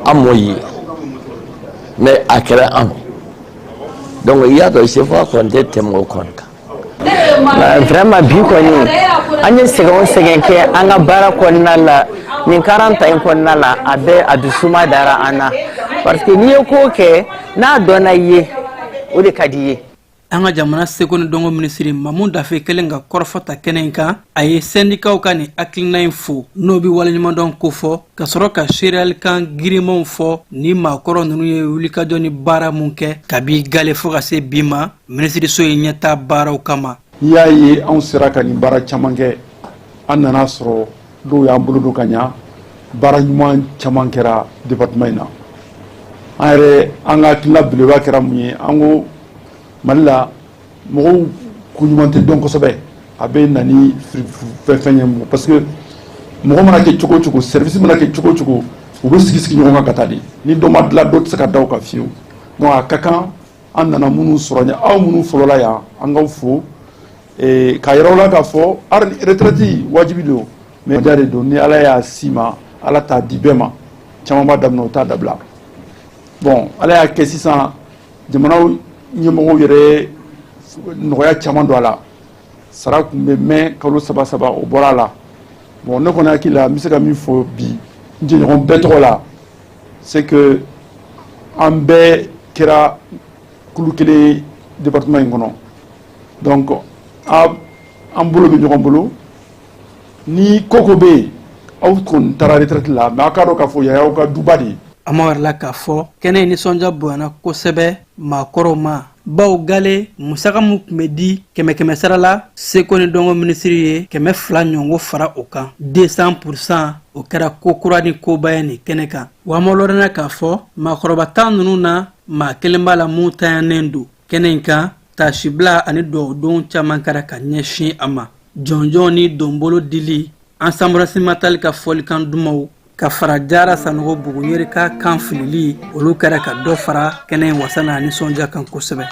an m'o ye mais a kɛra an donc i y'a dɔn sefa kɔni tɛ tɛmɛ o kɔni kan vraiment bi kɔni an ye sɛgɛn o sɛgɛn kɛ an ka baara kɔnɔna la nin 40 in kɔnɔna la a bɛ a dusuma dara an na parce que n'i ye ko kɛ n'a dɔnna i ye o de ka di ye an ka jamana seko ni dɔnko minisiri Mamu Dafe kelen ka kɔrɔfɔta kɛnɛ in kan a ye sɛndikaw ka nin hakilina in fo n'o bɛ waleɲumandɔn ko fɔ ka sɔrɔ ka seereyali kan girimanw fɔ ni maakɔrɔ ninnu ye wulikajɔ ni baara mun kɛ kabi gale fo ka se bi ma minisiriso ye ɲɛta baaraw kama n'i y'a ye anw sera ka nin baara caman kɛ an nana sɔrɔ dɔw y'an bolo don ka ɲa baara ɲuman caman kɛra département in na an yɛrɛ an ka hakilina belebeleba kɛra mun ye an ko Mali la mɔgɔw ko ɲuman tɛ dɔn kosɛbɛ a bɛ na ni fɛn ye parce que mɔgɔ mana kɛ cogo o cogo service mana kɛ cogo o cogo u bɛ sigi ɲɔgɔn kan ka taa de ni dɔ ma dilan dɔ tɛ se ka da o kan fiyewu donc a ka kan an nana minnu sɔrɔ ɲɛ aw minnu fɔlɔla yan an k'aw fo k'a yɛrɛ la k'a fɔ retraite wajibi don mais de don ni ala y'a si ma ala t'a di bɛɛ ma caman b'a daminɛ o t'a dabila bon ala y'a kɛ sisan jamanaw ɲɛmɔgɔw yɛrɛ nɔgɔya caman don a la sara kun bɛ mɛn kalo 3 o bɔra a la bon ne kɔni hakili la n bɛ se ka min fɔ bi n jɛɲɔgɔn bɛɛ tɔgɔ la c'est que an bɛɛ kɛra kulu kelen département in kɔnɔ donc an bolo bɛ ɲɔgɔn bolo ni koko bɛ yen aw kɔni taara retraite la mais aw k'a dɔn k'a fɔ y'a y'aw ka duba de ye a ma wɛrɛ la k'a fɔ kɛnɛ nisɔndiya bonyana kosɛbɛ maakɔrɔw ma baw gale musaka mun tun bɛ di 100 sara la seko ni dɔngɔ minisiri ye 200 ɲɔngo fara o kan 200% o kɛra ko kura ni koba ye nin kɛnɛ kan wa ma lɔrɔna k'a fɔ maakɔrɔba tan ninnu na maa kelen b'a la mun tayannen don kɛnɛ in kan tasibila ani dɔgɔdonw caman kɛra ka ɲɛsin a ma jɔnjɔn ni donbolo dili ensemble matali ka fɔlikan dumaw ka fara jara sanogo buguyeri ka kan filili olu kɛra ka dɔ fara kɛnɛ in wasana ani nisɔndiya kan kosɛbɛ.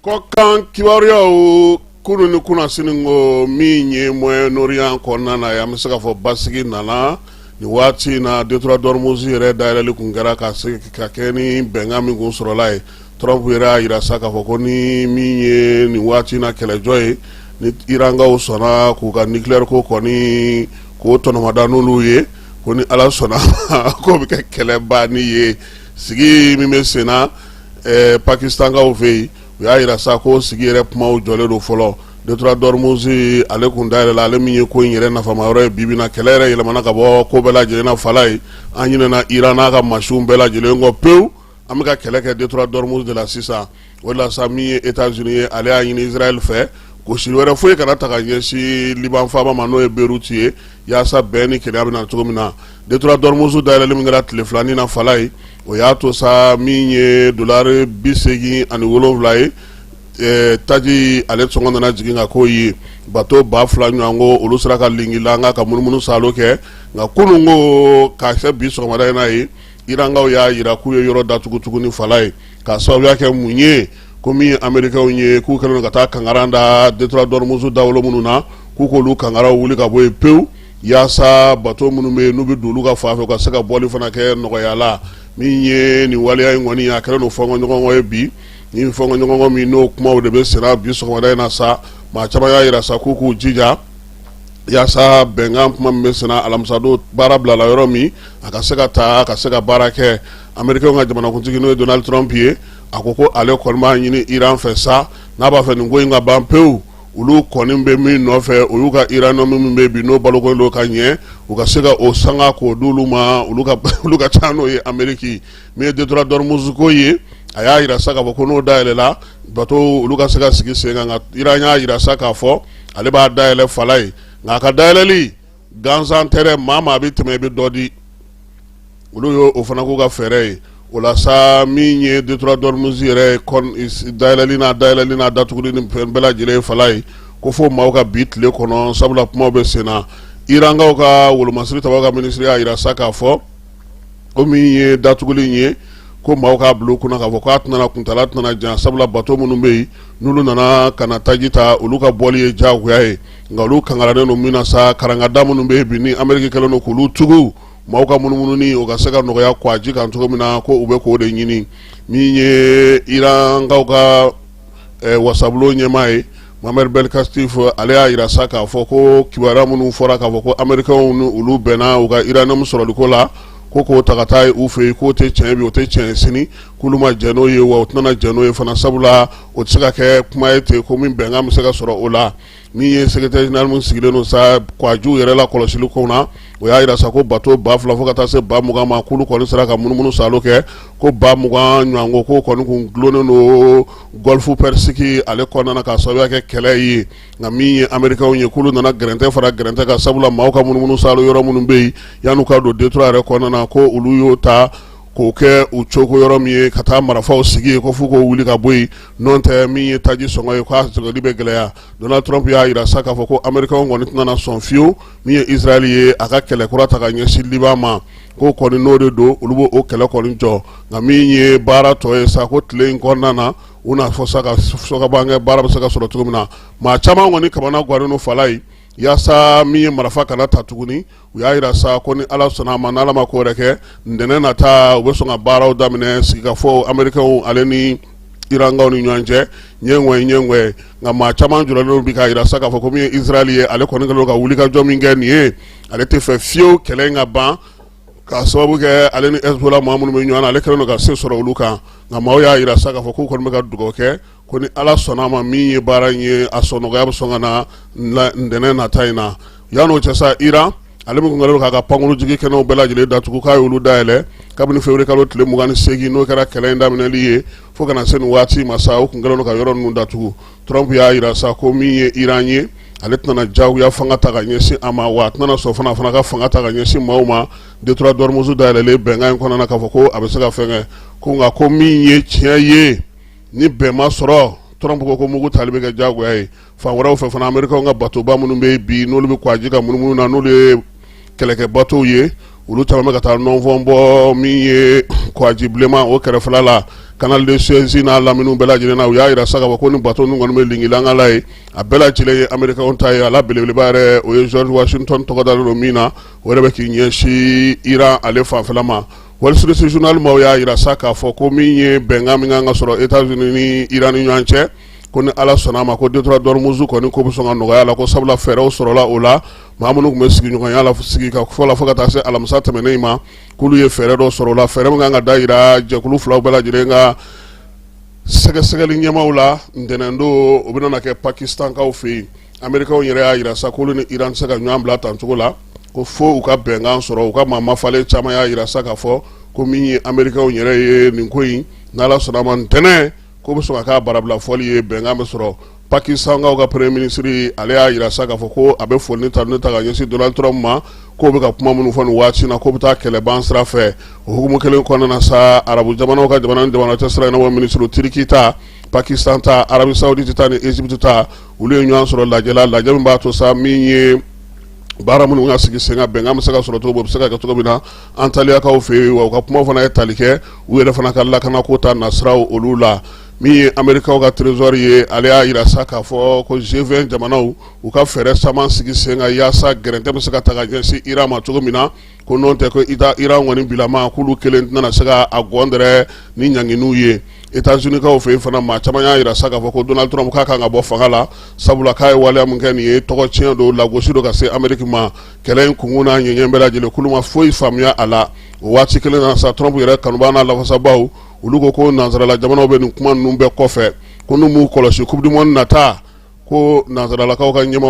Kokan kibaruyaw kunu ni kuna siningo minye mwe noriyan konna na ya misaka fo basigi nana ni wati na Detroit Dormuzi yɛrɛ dayɛlɛli kun kɛra ka kɛ ni bɛnkan min kun sɔrɔla ye Trump yɛrɛ yira sa k'a fɔ ko ni min ye ni wati na kɛlɛjɔ ye ni Irankaw sɔnna k'u ka nucléaire ko kɔni k'o tɔnɔmada n'olu ye ko ni Ala sɔnna k'o bɛ kɛ kɛlɛba ni ye sigi min bɛ sen na Pakistankaw fɛ yen u y'a yira sa ko sigi yɛrɛ kumaw jɔlen do fɔlɔ Detroit Dormuzi ale kun dayɛlɛ la ale min ye ko in yɛrɛ nafama yɔrɔ ye bibi na kɛlɛ yɛrɛ yɛlɛmana ka bɔ ko bɛɛ lajɛlen na fala ye an ɲinɛna Iran n'a ka masiw bɛɛ lajɛlen kɔ pewu an bɛ ka kɛlɛ kɛ Detroit Dormuzi de la sisan o de la sa min ye États-Unis ye ale y'a ɲini Israël fɛ gosili wɛrɛ foyi kana ta ka ɲɛsin Liban faaba ma n'o ye Beirut ye yaasa bɛn ni kɛlɛya bɛ na cogo min na Detroit Dormuzi dayɛlɛli min kɛra tile filanin na fala ye o y'a to sa min ye $87 ye taji ale sɔngɔ nana jigin ka k'o ye bato 2,000 ɲɔgɔn olu sera ka lingila an ka munumunu salo kɛ nka kunun ko k'a kɛ bi sɔgɔmada in na ye Irankaw y'a yira k'u ye yɔrɔ datugu tuguni fala ye k'a sababuya kɛ mun ye ko min ye Amerikɛnw ye k'u kɛlen ka taa kangaran da Detroit Dormuzi dawolo minnu na k'u k'olu kangaraw wuli ka bɔ yen pewu yaasa bato minnu bɛ yen n'u bɛ don olu ka fan fɛ u ka se ka bɔli fana kɛ nɔgɔya la min ye nin waleya in kɔni a kɛlen no fɔnkɔɲɔgɔnkɔ ye bi ni fɔnkɔɲɔgɔnkɔ min n'o kumaw de bɛ senna bi sɔgɔmada in na sa maa caman y'a yira sa k'u k'u jija yaasa bɛnkan kuma min bɛ senna alamisadon baara bilala yɔrɔ min a ka se ka taa ka se ka baara kɛ Amerikɛnw ka jamanakuntigi n'o ye Donald Trump ye a ko ko ale kɔni b'a ɲini Iran fɛ sa n'a b'a fɛ nin ko in ka ban pewu olu kɔni bɛ min nɔfɛ o y'u ka uranium min bɛ bi n'o balokolen do ka ɲɛ u ka se ka o sanga k'o d'olu ma olu ka ca n'o ye Ameriki min ye Detroit Dormuzi ko ye a y'a yira sa k'a fɔ ko n'o dayɛlɛla bato olu ka se ka sigi sen kan nka Iran y'a yira sa k'a fɔ ale b'a dayɛlɛ fala ye nka a ka dayɛlɛli gansan tɛrɛ maa maa bɛ tɛmɛ i bɛ dɔ di olu y'o o fana k'u ka fɛɛrɛ ye o la sa min ye Detroit Dormuzi yɛrɛ dayɛlɛli n'a datuguli ni fɛn bɛɛ lajɛlen ye fala ye ko fo maaw ka bi tile kɔnɔ sabula kumaw bɛ sen na Irankaw ka wolomasiri tabaw ka minisiri y'a yira sa k'a fɔ o min ye datuguli in ye ko maaw k'a bila u kunna k'a fɔ k'a tɛna kuntala tɛna jan sabula bato minnu bɛ yen n'olu nana ka na taji ta olu ka bɔli ye diyagoya ye nka olu kangaralen don min na sa karangada minnu bɛ yen bi ni Ameriki kɛlen don k'olu tugu maaw ka munumununi o ka se ka nɔgɔya kwaji kan cogo min na ko u bɛ k'o de ɲini min ye Irankaw ka wasabulon ɲɛmaa ye Mohamed Belkacif ale y'a yira sa k'a fɔ ko kibaruya minnu fɔra k'a fɔ ko Amerikɛnw ni olu bɛnna u ka uranium sɔrɔliko la ko k'o ta ka taa u fɛ yen k'o tɛ tiɲɛ bi o tɛ tiɲɛ sini k'olu ma jɛn n'o ye wa o tɛna jɛn n'o ye fana sabula o tɛ se ka kɛ kuma ye ten ko min bɛnkan bɛ se ka sɔrɔ o la min ye secrétaire général min sigilen don sa kwajiw yɛrɛ la kɔlɔsili kow na o y'a yira sa ko bato 2,000 fo ka taa se 20,000 ma k'olu kɔni sera ka munumunu salo kɛ ko 20,000 ɲɔgɔnko k'o kɔni kun gulonnen do Golfe Persiki ale kɔnɔna na k'a sababuya kɛ kɛlɛ ye nka min ye Amerikɛnw ye k'olu nana gɛrɛntɛ fara gɛrɛntɛ kan sabula maaw ka munumunu salo yɔrɔ minnu bɛ yen yan'u ka don Detroit yɛrɛ kɔnɔna na ko olu y'o ta k'o kɛ u cogo yɔrɔ min ye ka taa marifaw sigi ye ko f'u k'o wuli ka bɔ yen n'o tɛ min ye taji sɔngɔ ye k'a sɔrɔli bɛ gɛlɛya Donald Trump y'a yira sa k'a fɔ ko Amerikɛnw kɔni tɛna sɔn fiyewu min ye Israël ye a ka kɛlɛ kura ta ka ɲɛsin Liban ma ko kɔni n'o de don olu b'o kɛlɛ kɔni jɔ nka min ye baara tɔ ye sa ko tile in kɔnɔna na u n'a fɔ sa ka sɔgɔbankɛ baara bɛ se ka sɔrɔ cogo min na maa caman kɔni kamana gannen no fala ye yaasa min ye marifa kana ta tuguni u y'a yira sa ko ni Ala sɔnna a ma n'Ala ma ko wɛrɛ kɛ ntɛnɛn nata u bɛ sɔn ka baaraw daminɛ sigikafɔ Amerikɛnw ale ni Irankaw ni ɲɔgɔn cɛ nyengwe nga ma caman juralo bi ka ira saka fo ko mi Israeli ale ko ngalo ka wuli ka jomi ngeni e ale te fe fio kele nga ban ka sababu ke ale ni Hezbollah mamun me nyana ale kele no ka se soro uluka nga ma ya ira saka fo ko me ka dugo ke ko ni ala sonama mi baranye asono ga songa na ndene na taina yano chasa ira ale mo ngalo ka pangulu jigi keno bela jile datuku ka yulu daele kabini fewre kalo tile mugani segi no kara kalenda minaliye fo kana sen wati masao ngalo ka yoron nu datuku Trump ya ira sa ko mi iranye ale tana jaw ya fangata ga nyesi ama wat nana so fana ka fangata ga nyesi mauma de trois dormuzu daele le benga ko nana ka foko abesaka fenge ko nga ko mi ye tiaye ni bema soro Trump ko mugu talibe ga jago ay fa wara fa fana America nga bato ba munu be bi no lu ko ajiga munu na no le keleke bato ye ulu tama ka ta non vombo mi ye ko ajiblema o kere flala canal de Suez na la minu bela jile na ya ira saka ko ni bato nu ngonu me lingi la ngala e a bela jile America on tay ala bele bare o George Washington to godal ro mina o rebe ki nyeshi Iran ale fa flama Wall Street Journal mo ya ira saka fo ko mi ye benga mi nga soro États-Unis ni Iran ni nyanche ko ni ala sonama ko detra dor muzu ko ni ko busonga no ya la ko sabla fere o soro la ola mamunu ko mesigi nyugo ya la sigi ka fo la fogata se ala musata menema kulu ye fere do soro la fere nga daira je kulu flaw bela jirenga sega li nyamawla ndenendo obina ke Pakistan ka ofi America o yere ya ira sa kulu ni Iran sega nyambla tantugola ko fo uka benga soro uka mama fale chama ya ira saka fo ko mi America o yere ye ninkoyi nala sonama ntene ko so ka barabla foli ye benga me soro Pakistan ga premier ministre ale ya ira saka fo ko abe folni tan ta ga yesi Donald Trump ma ko be ka kuma munu fon wachi na ko buta kele ban sra fe hukumu kele ko na sa arabu jamano ka jamano ta sra na wa ministre Turkita Pakistan ta Arabie Saoudite ta ni Egypt ta ule nyu ansoro la jela ba to sa mi bara mun nga sigi senga benga msaka soro to bob saka to bina antalia ka ofe wa ka puma fana etalike uere fana kala kana kota nasrau olula mi America ga trésorier alia ira saka fo ko G20 jamanau u ka fere saman sigi senga yasa gerente msaka taga jensi ira ma to mina ko non te ko ita ira ngoni bilama kulu kelen nana saka agondre ni nyanginu ye États-Unis ka ofe fana ma chamanya ira saka fo ko Donald Trump ka nga bo fangala sabula kai wale amngeni e to chien do la gosi do ka se America ma kelen kunguna nyenyembela jele kuluma foi famia ala wati kelen na sa Trump yere kanubana la fa baw ulugo ko nazara la jamano be kuma numbe kofe ko numu koloshi coupe du monde nata ko nazara la ka nyema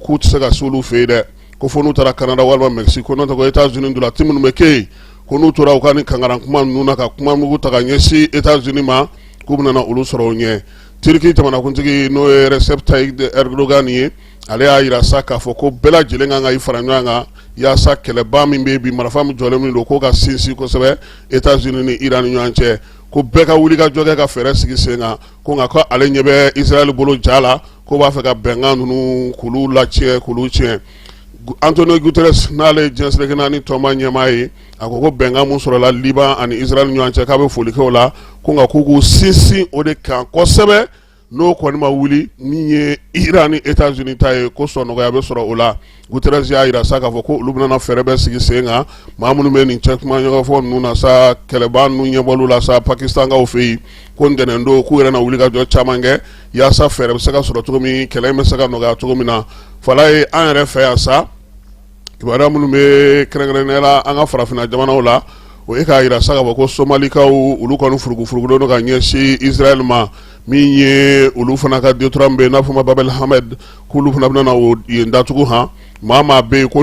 ku tsega sulu fede ko fonu tara Canada walma Mexico no to ko États-Unis dula timu meke ko nu tora ko ni kangaran kuma nuna ka kuma mugu taga nyesi États-Unis ma kubna na ulu soro nye Turki tamana kuntigi no Recep Tayyip Erdogan ye ale ya ira saka fo ko bela jilenga nga ifaranyanga ya sa kele ba mi be bi marafam jolem ni ko ka sinsi ko sebe États-Unis ni Iran nyanche ko beka wuli ka joge ka fere sigi senga ko nga ko ale nyebe Israel bolo jala ko ba fe ka benga nunu kulu lache kulu che Antonio Guterres nale jens legena ni toma nyamai akoko benga mun soro la Liban ani Israel nyanche ka be foli ko la ko nga kugu sinsi o de kan ko sebe no ko ni ma wuli ni Iran États-Unis tay ko sono ga be soro ola Guterres ya ira saka fo ko lubna na ferebe sigi senga mamunu men ni checkma nyoga fo nuna sa keleban nu nyebolu la sa Pakistan ga ofi ko ndene ndo ku na wuli ga jo chamange ya sa ferebe saka soro to mi keleme saka no ga to mina falay an refa ya sa ibara munu me krengrela anga farafina jamana ola o e ka ira saka ko Somali ka ulu ko no furugu do ga nyesi Israel ma minye ulu fana ka de trambe na fuma Babel Hamed kulu fana na o yenda tugu ha mama be ko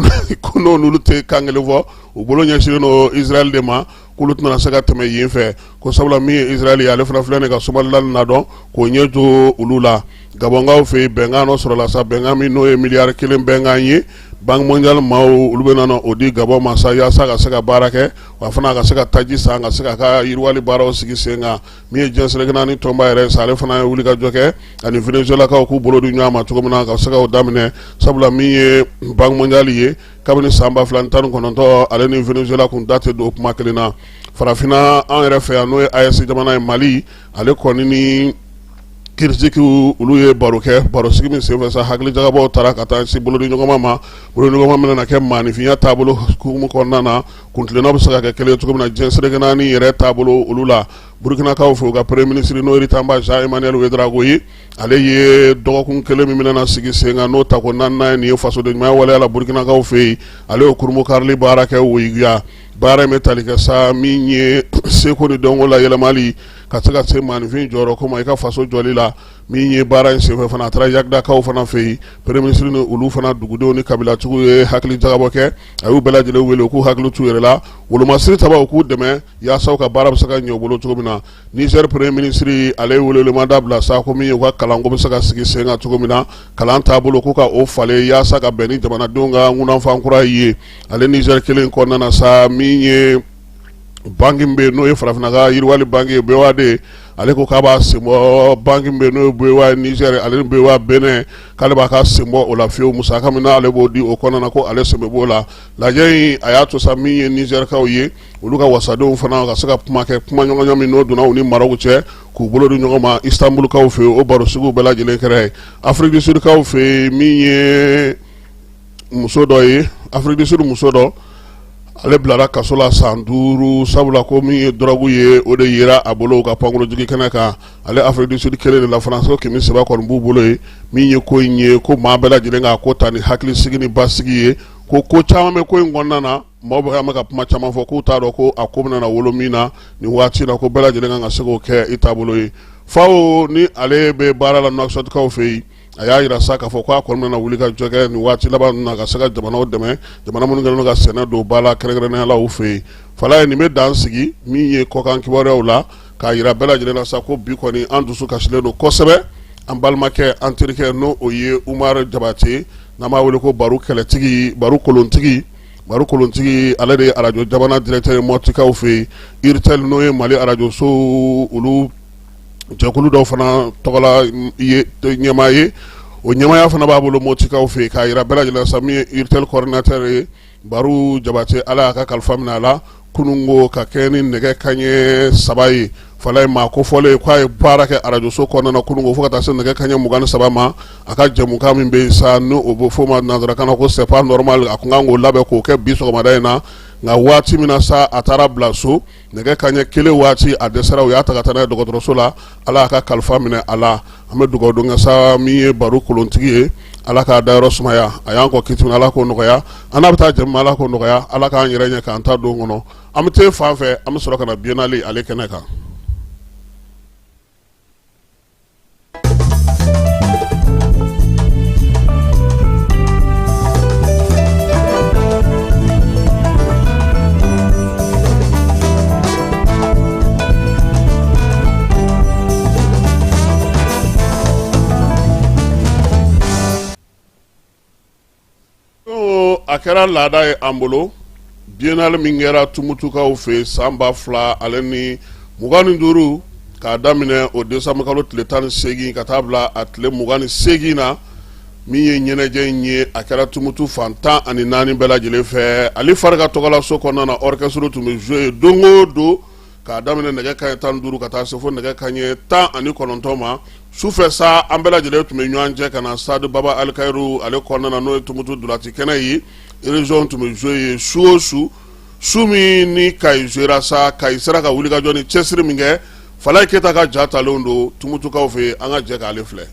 no nulu te kangele vo o bolo nyesi no Israel de ma kulu tuna saka teme yinfe ko sabla mi Israel ya le fana flene ka Somaliland na don ko nyejo ulula gabonga o fe benga no soro la sa benga mi no e milliard kilim benga yi Bank Mondial ma ulubena no odi gabo masa ya saka barake wa fana ka saka taji sa nga saka ka yirwali baro sigi senga mi jens regna ni tomba ere sale fana wuli ka joke ani Venezuela ka ku bolo du nyama to mona ka saka o damine sabla mi Bank Mondial ye kabini samba flantan kono to ale ni Venezuela kun date do kuma kelina farafina en refa no AS jamana Mali ale koni ni critique ulu ye baro kɛ baro sigi min senfɛ sa hakili jagabɔw taara ka taa si bolodi ɲɔgɔnma ma bolodi ɲɔgɔnma min na kɛ maanifinya taabolo hukumu kɔnɔna na kuntilenna bɛ se ka kɛ kelen cogo min na diɲɛ seleke naani yɛrɛ taabolo olu la Burkinakaw fɛ u ka premier ministre n'o Ritanba Jean Emmanuel Ouedraogo ye ale ye dɔgɔkun kelen min minɛna sigi sen kan n'o ta ko naaninan ye nin ye fasoden ɲumanya waleya la Burkinakaw fɛ yen ale ye kurumu karili baara kɛ Woyigiya baara in bɛ tali kɛ sa min ye seko ni dɔnko la yɛlɛmali ka se ka se maanifin jɔyɔrɔ ko ma i ka faso jɔli la min ye baara in senfɛ fana a taara Yagdakaw fana fɛ yen premier ministre ni olu fana dugudenw ni kabilatigiw ye hakili jagabɔ kɛ a y'u bɛɛ lajɛlen wele u k'u hakili t'u yɛrɛ la wolomasiri taba u k'u dɛmɛ yaasa u ka baara bɛ se ka ɲɛ u bolo cogo min na Niger premier ministre ale ye welewelemada bila sa ko min ye u ka kalanko bɛ se ka sigi sen kan cogo min na kalan taabolo k'u ka o falen yaasa ka bɛn ni jamanadenw ka ŋunanfan kura ye ale Niger kelen kɔnɔna na sa min ye banki be n'o ye farafinna ka yiriwali banki ye BOAD ale ko k'a b'a senbɔ banki be n'o ye BOA Niger ale ni BOA Benin k'ale b'a ka senbɔ o la fiyewu musaka min na ale b'o di o kɔnɔna na ko ale sɛbɛ b'o la lajɛ in a y'a to sa min ye Nigerkaw ye olu ka wasadenw fana ka se ka kuma kɛ kuma ɲɔgɔnya min n'o donna u ni Maroc cɛ k'u bolo di ɲɔgɔn ma Istanbulkaw fɛ o baro suguw bɛɛ lajɛlen kɛra Afrique du Sud kaw fɛ min ye muso dɔ ye Afrique du Sud muso dɔ ale bilara kaso la san 5 sabula ko min ye drogue ye o de yera a bolo ka pankolo jigi kɛnɛ kan ale Afrique du Sud kelen de la France ko kɛmɛ 3 kɔni b'u bolo ye min ye ko in ye ko maa bɛɛ lajɛlen ka ko ta ni hakili sigi ni basigi ye ko caman bɛ ko in kɔnɔna na maaw bɛ ka kuma caman fɔ k'u t'a dɔn ko a ko bɛna wolo min na nin waati na ko bɛɛ lajɛlen kan ka se k'o kɛ i taabolo ye fawo ni ale bɛ baara la Nouakchotkaw fɛ yen a y'a yira sa k'a fɔ k'a kɔni bɛna wuli ka jɔ kɛ nin waati laban na ka se ka jamanaw dɛmɛ jamana minnu kɛlen don ka sɛnɛ don ba la kɛrɛnkɛrɛnnenya la u fɛ yen fala ye nin bɛ dan sigi min ye kɔkan kibaruyaw la k'a yira bɛɛ lajɛlen na sa ko bi kɔni an dusu kasilen don kosɛbɛ an balimakɛ an terikɛ n'o o ye Umaru Jabate n'an b'a wele ko baro kɛlɛtigi baro kolontigi ale de ye arajo jamana directeur ye Mɔtikaw fɛ yen IRTEL n'o ye Mali arajo so olu jɛkulu dɔw fana tɔgɔla ye ɲɛmaa ye o ɲɛmaaya fana b'a bolo Mɔtikaw fɛ yen k'a yira bɛɛ lajɛlen sa min ye IRTEL coordinateur ye Baro Jabate ala y'a ka kalifa minɛ a la kunungo ka kɛ ni nɛgɛ kanɲɛ 3 ye fala ye maa ko fɔlen k'a ye baara kɛ arajo so kɔnɔna na kunungo fo ka taa se nɛgɛ kanɲɛ 23 ma a ka jɛmukan min bɛ yen sa n'o o bɛ fɔ ma nanzarakan na ko c'est pas normal a kun kan k'o labɛn k'o kɛ bi sɔgɔmada in na nka waati min na sa a taara bila so nɛgɛ kanɲɛ 1 waati a dɛsɛra u y'a ta ka taa n'a ye dɔgɔtɔrɔso la ala y'a ka kalifa minɛ a la an bɛ dugawu don kɛ sa min ye baro kolontigi ye ala k'a dayɔrɔ sumaya a y'an kɔ kiti ala k'o nɔgɔya an n'a bɛ taa jɛmu ala k'o nɔgɔya ala k'an yɛrɛ ɲɛ k'an ta don kɔnɔ an bɛ taa fan fɛ an bɛ sɔrɔ ka na biennale ale kɛnɛ kan. A kɛra laada ye an bolo biennale min kɛra Tumutukaw fɛ san 2000 ale ni 25 k'a daminɛ o décembre kalo tile 18 ka taa bila a tile 28 na min ye ɲɛnajɛ in ye a kɛra Tumutu fan 14 bɛɛ lajɛlen fɛ ale fari ka tɔgɔla so kɔnɔna na orchestre tun bɛ jouer don o don k'a daminɛ nɛgɛ kanɲɛ 15 ka taa se fo nɛgɛ kanɲɛ 19 ma sufɛ sa an bɛɛ lajɛlen tun bɛ ɲɔgɔn cɛ ka na stade Baba Alkayiru ale kɔnɔna na n'o ye Tumutu Dulati kɛnɛ ye région tun bɛ jouer ye su o su min ni Kayi jouera sa Kayi sera ka wuli ka jɔ ni cɛsiri min kɛ Falaye Keyita ka ja talen don Tumutukaw fɛ an ka jɛ k'ale filɛ.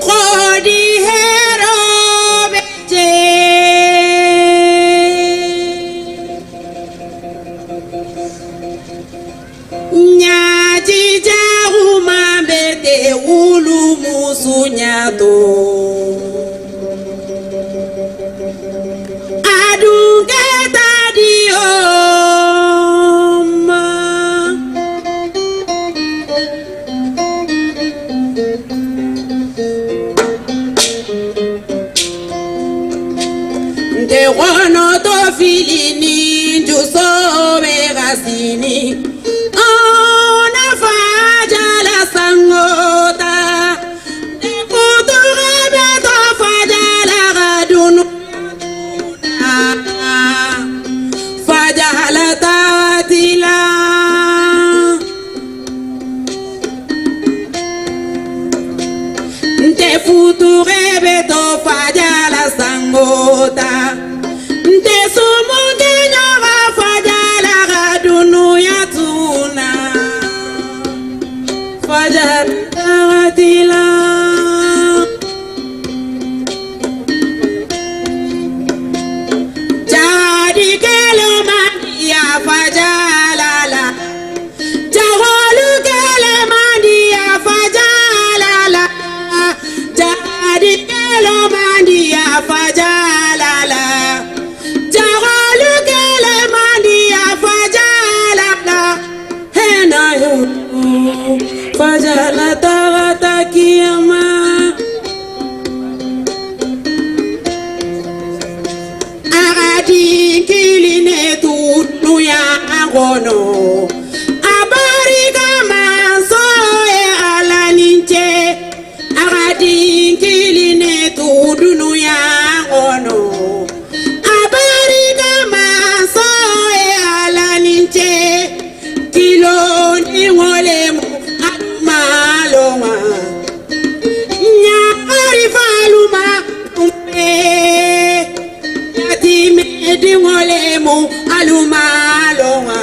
Khodi hero beje Nte wono to filini juso megasini ona fajala sangota de kutura beto fajala gadunu fajala tawatila nte future beto fajala sangota nte sumunge nyoga fajala gadunu yatuna fajala tawatila jadi kelo mandia fajala la jaholu kele mandia fajala la jadi kelo mandia fajala la jaholu kele mandia fajala la hena yo fajala tawata kiyama agadi kiline tunu ya agono abarika manso e alaninche agadi kiline tunu ya agono abarika manso e alaninche kilo ni ngolemu maloma nyari faluma umpe yatime dingolemu aluma loma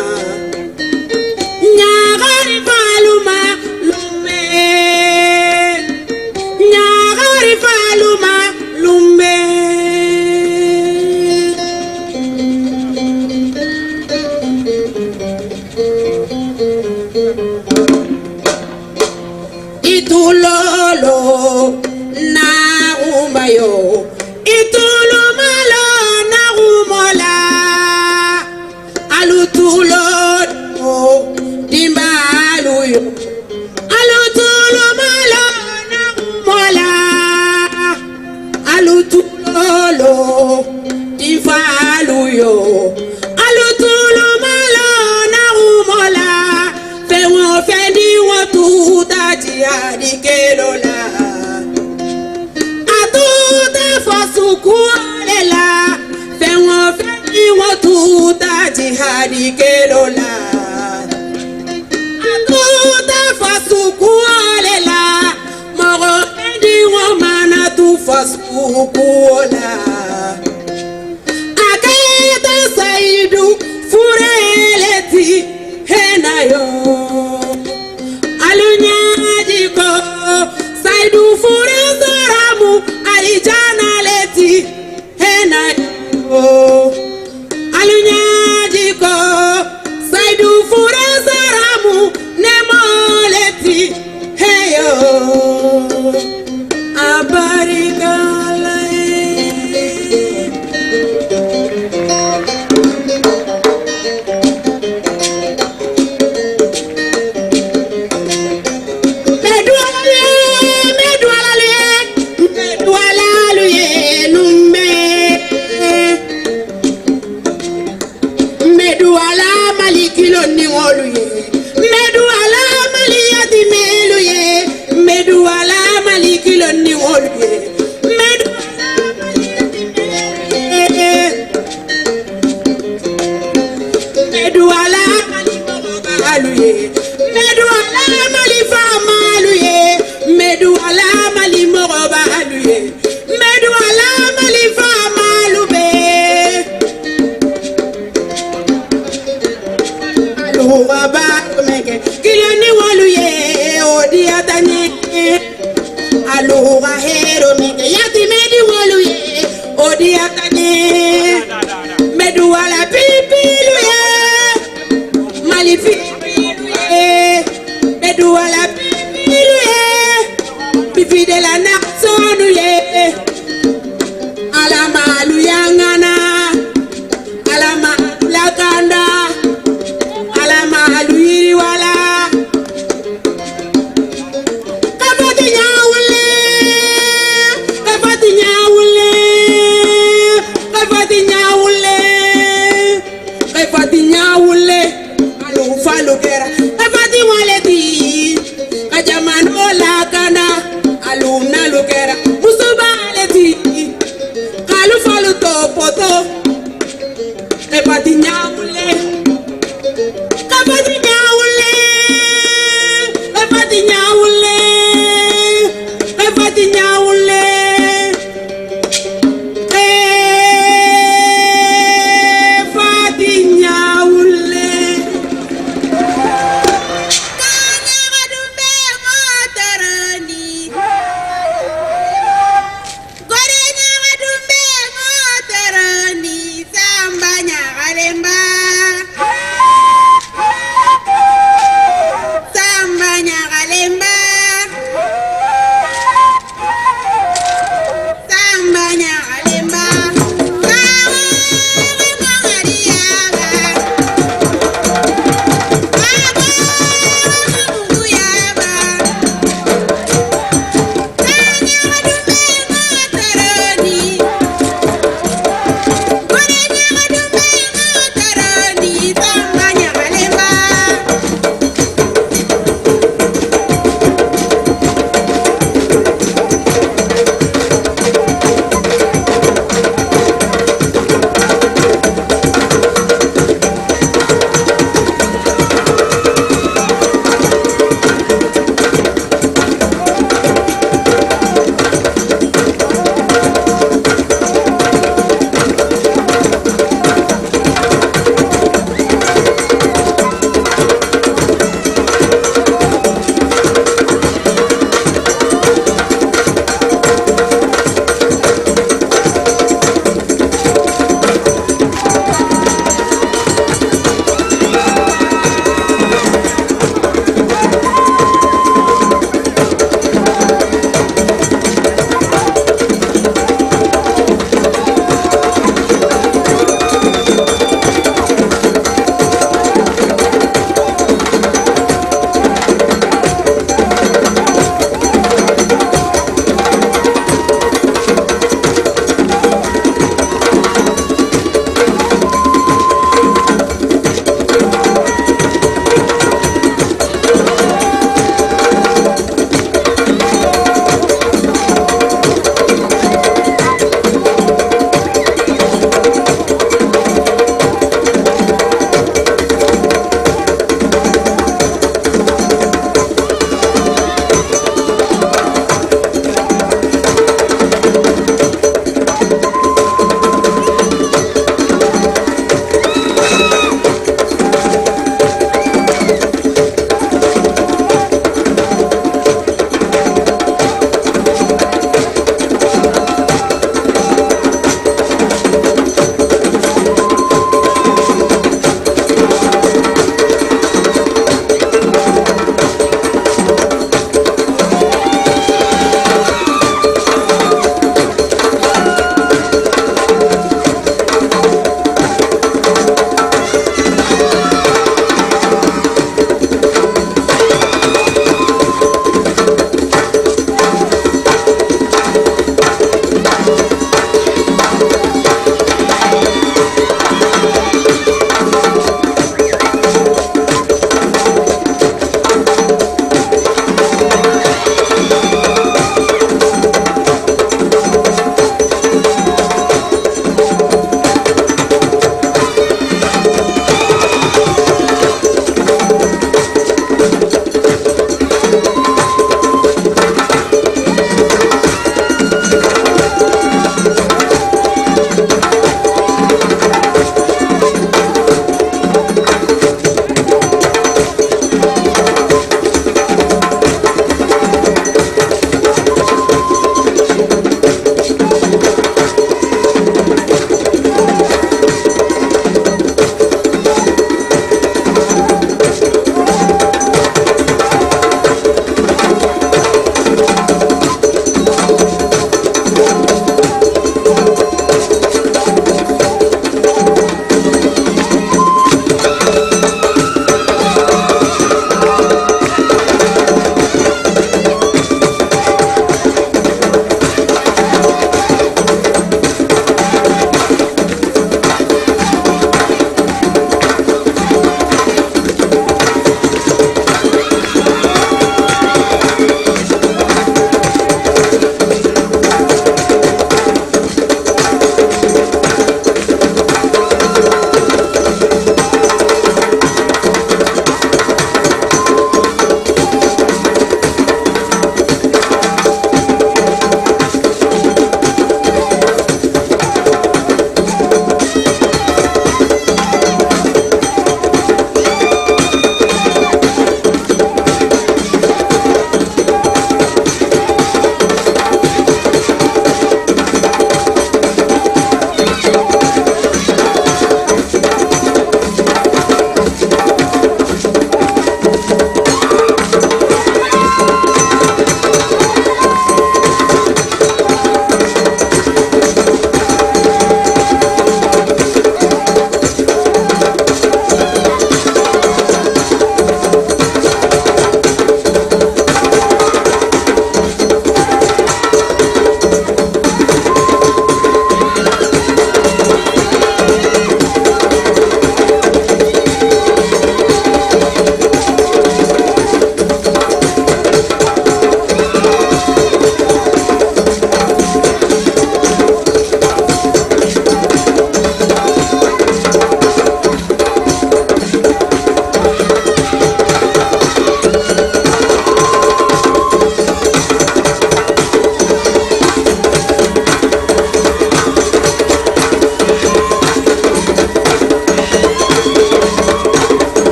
nyari faluma lumbe nyari faluma lumbe itulolo na umayo itulumalo na umola alutulo dimbaluyo alutulumalo na umola alutulolo dimbaluyo alutulumalo na umola fewo fendi wotuta jihadi kelola atuta fasukulela fewo fendi wotuta jihadi kelola atuta fasukulela mogo fendi womana tu fasukuola aketa saidu fureleti henayo alunyajiko saidu fure zaramu alijana leti henayo alunyajiko saidu fure zaramu nemoleti heyo abarikalae Alama Fati Nyaule, Fati Nyaule, Fati Nyaule, Fati Nyaule, Fati Nyaule. Kanya kadumbe motorani, gorenya kadumbe motorani, sambanya kalemba.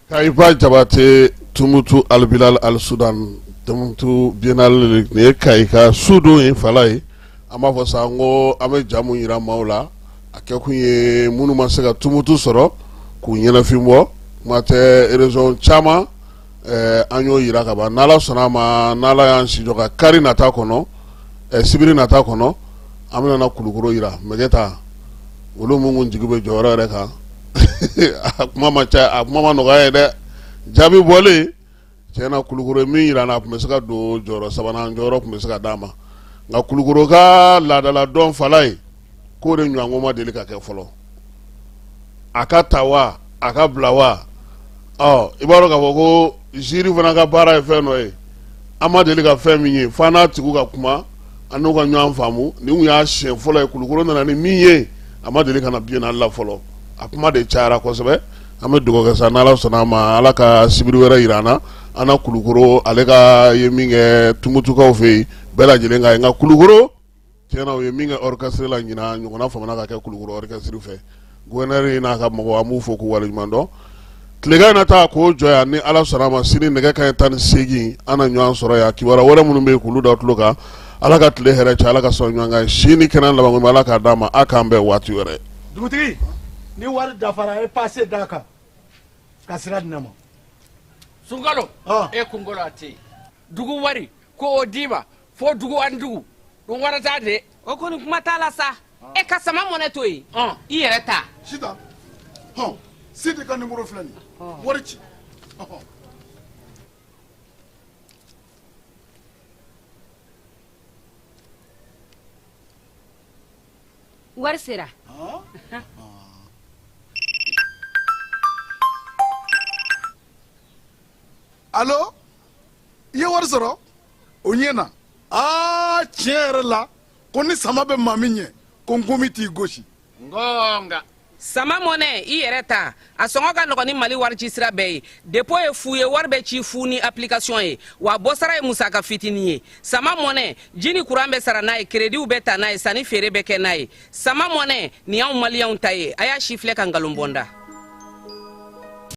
Kaiba Jabate Tumutu Albilal Al Sudan Tumutu Bienal ne Kaika Sudu in Falai ama fo sango ame jamu yira maula akekunye munu masega Tumutu soro ku nyena fimo mate raison chama anyo yira kaba nala sonama nala yansi joka kari nata kono sibiri nata kono amina na kulukuro yira megeta wolo mungu njigube jora reka akuma no ga de jabi bole cena kulukuro mi yira na kumeseka do joro sabana joro kumeseka dama nga kulukuro ka la don falai ko de nyango ma delika ke folo akatawa akablawa ibaro ka foko jiri fana ka bara fe no ama delika fe minye fana tiku ka kuma anu ka nyan famu ni wu ya shen folo kulukuro na ni minye ama delika na bien Allah folo akuma de chara ko sebe ame dugo ka sanala sonama alaka sibiru wera irana ana kulukuro alega yeminge tumutu ka ofe bela jelenga nga kulukuro tena yeminge orchestre la nyina nyona famana ka kulukuro orchestre fe gwenere na ka mo amu foku wala mando tlega na ta ko joya ni ala sonama sini nega ka tan segi ana nyon soro ya ki wara wala munu be kulu da tuluka alaka tle here cha alaka so nyanga shini kenan la bango alaka dama akambe watu were dugutigi ni wari dafara e passé daka kasira dinamo sungalo e kungolo ati dugu wari ko odiba fo dugu an dugu dum warata de o koni kuma tala sa e kasama moneto yi i yere ta sita sidi ka numéro flani warici wari sera allo ye wari sɔrɔ o ɲɛna tiɲɛ yɛrɛ la ko ni sama bɛ maa min ɲɛ ko n komi t'i gosi ngonga sama mone i yɛrɛ ta a sɔngɔ ka nɔgɔ ni mali wari ci sira bɛɛ ye depo ye fu ye wari bɛ ci fu ni application ye wa bɔsara ye musaka fitini ye sama mone ji ni kuran bɛ sara n'a ye krediw bɛ ta n'a ye sanni feere bɛ kɛ n'a ye sama mone ni y'anw maliyɛnw ta ye a y'a si filɛ ka nkalon bɔnda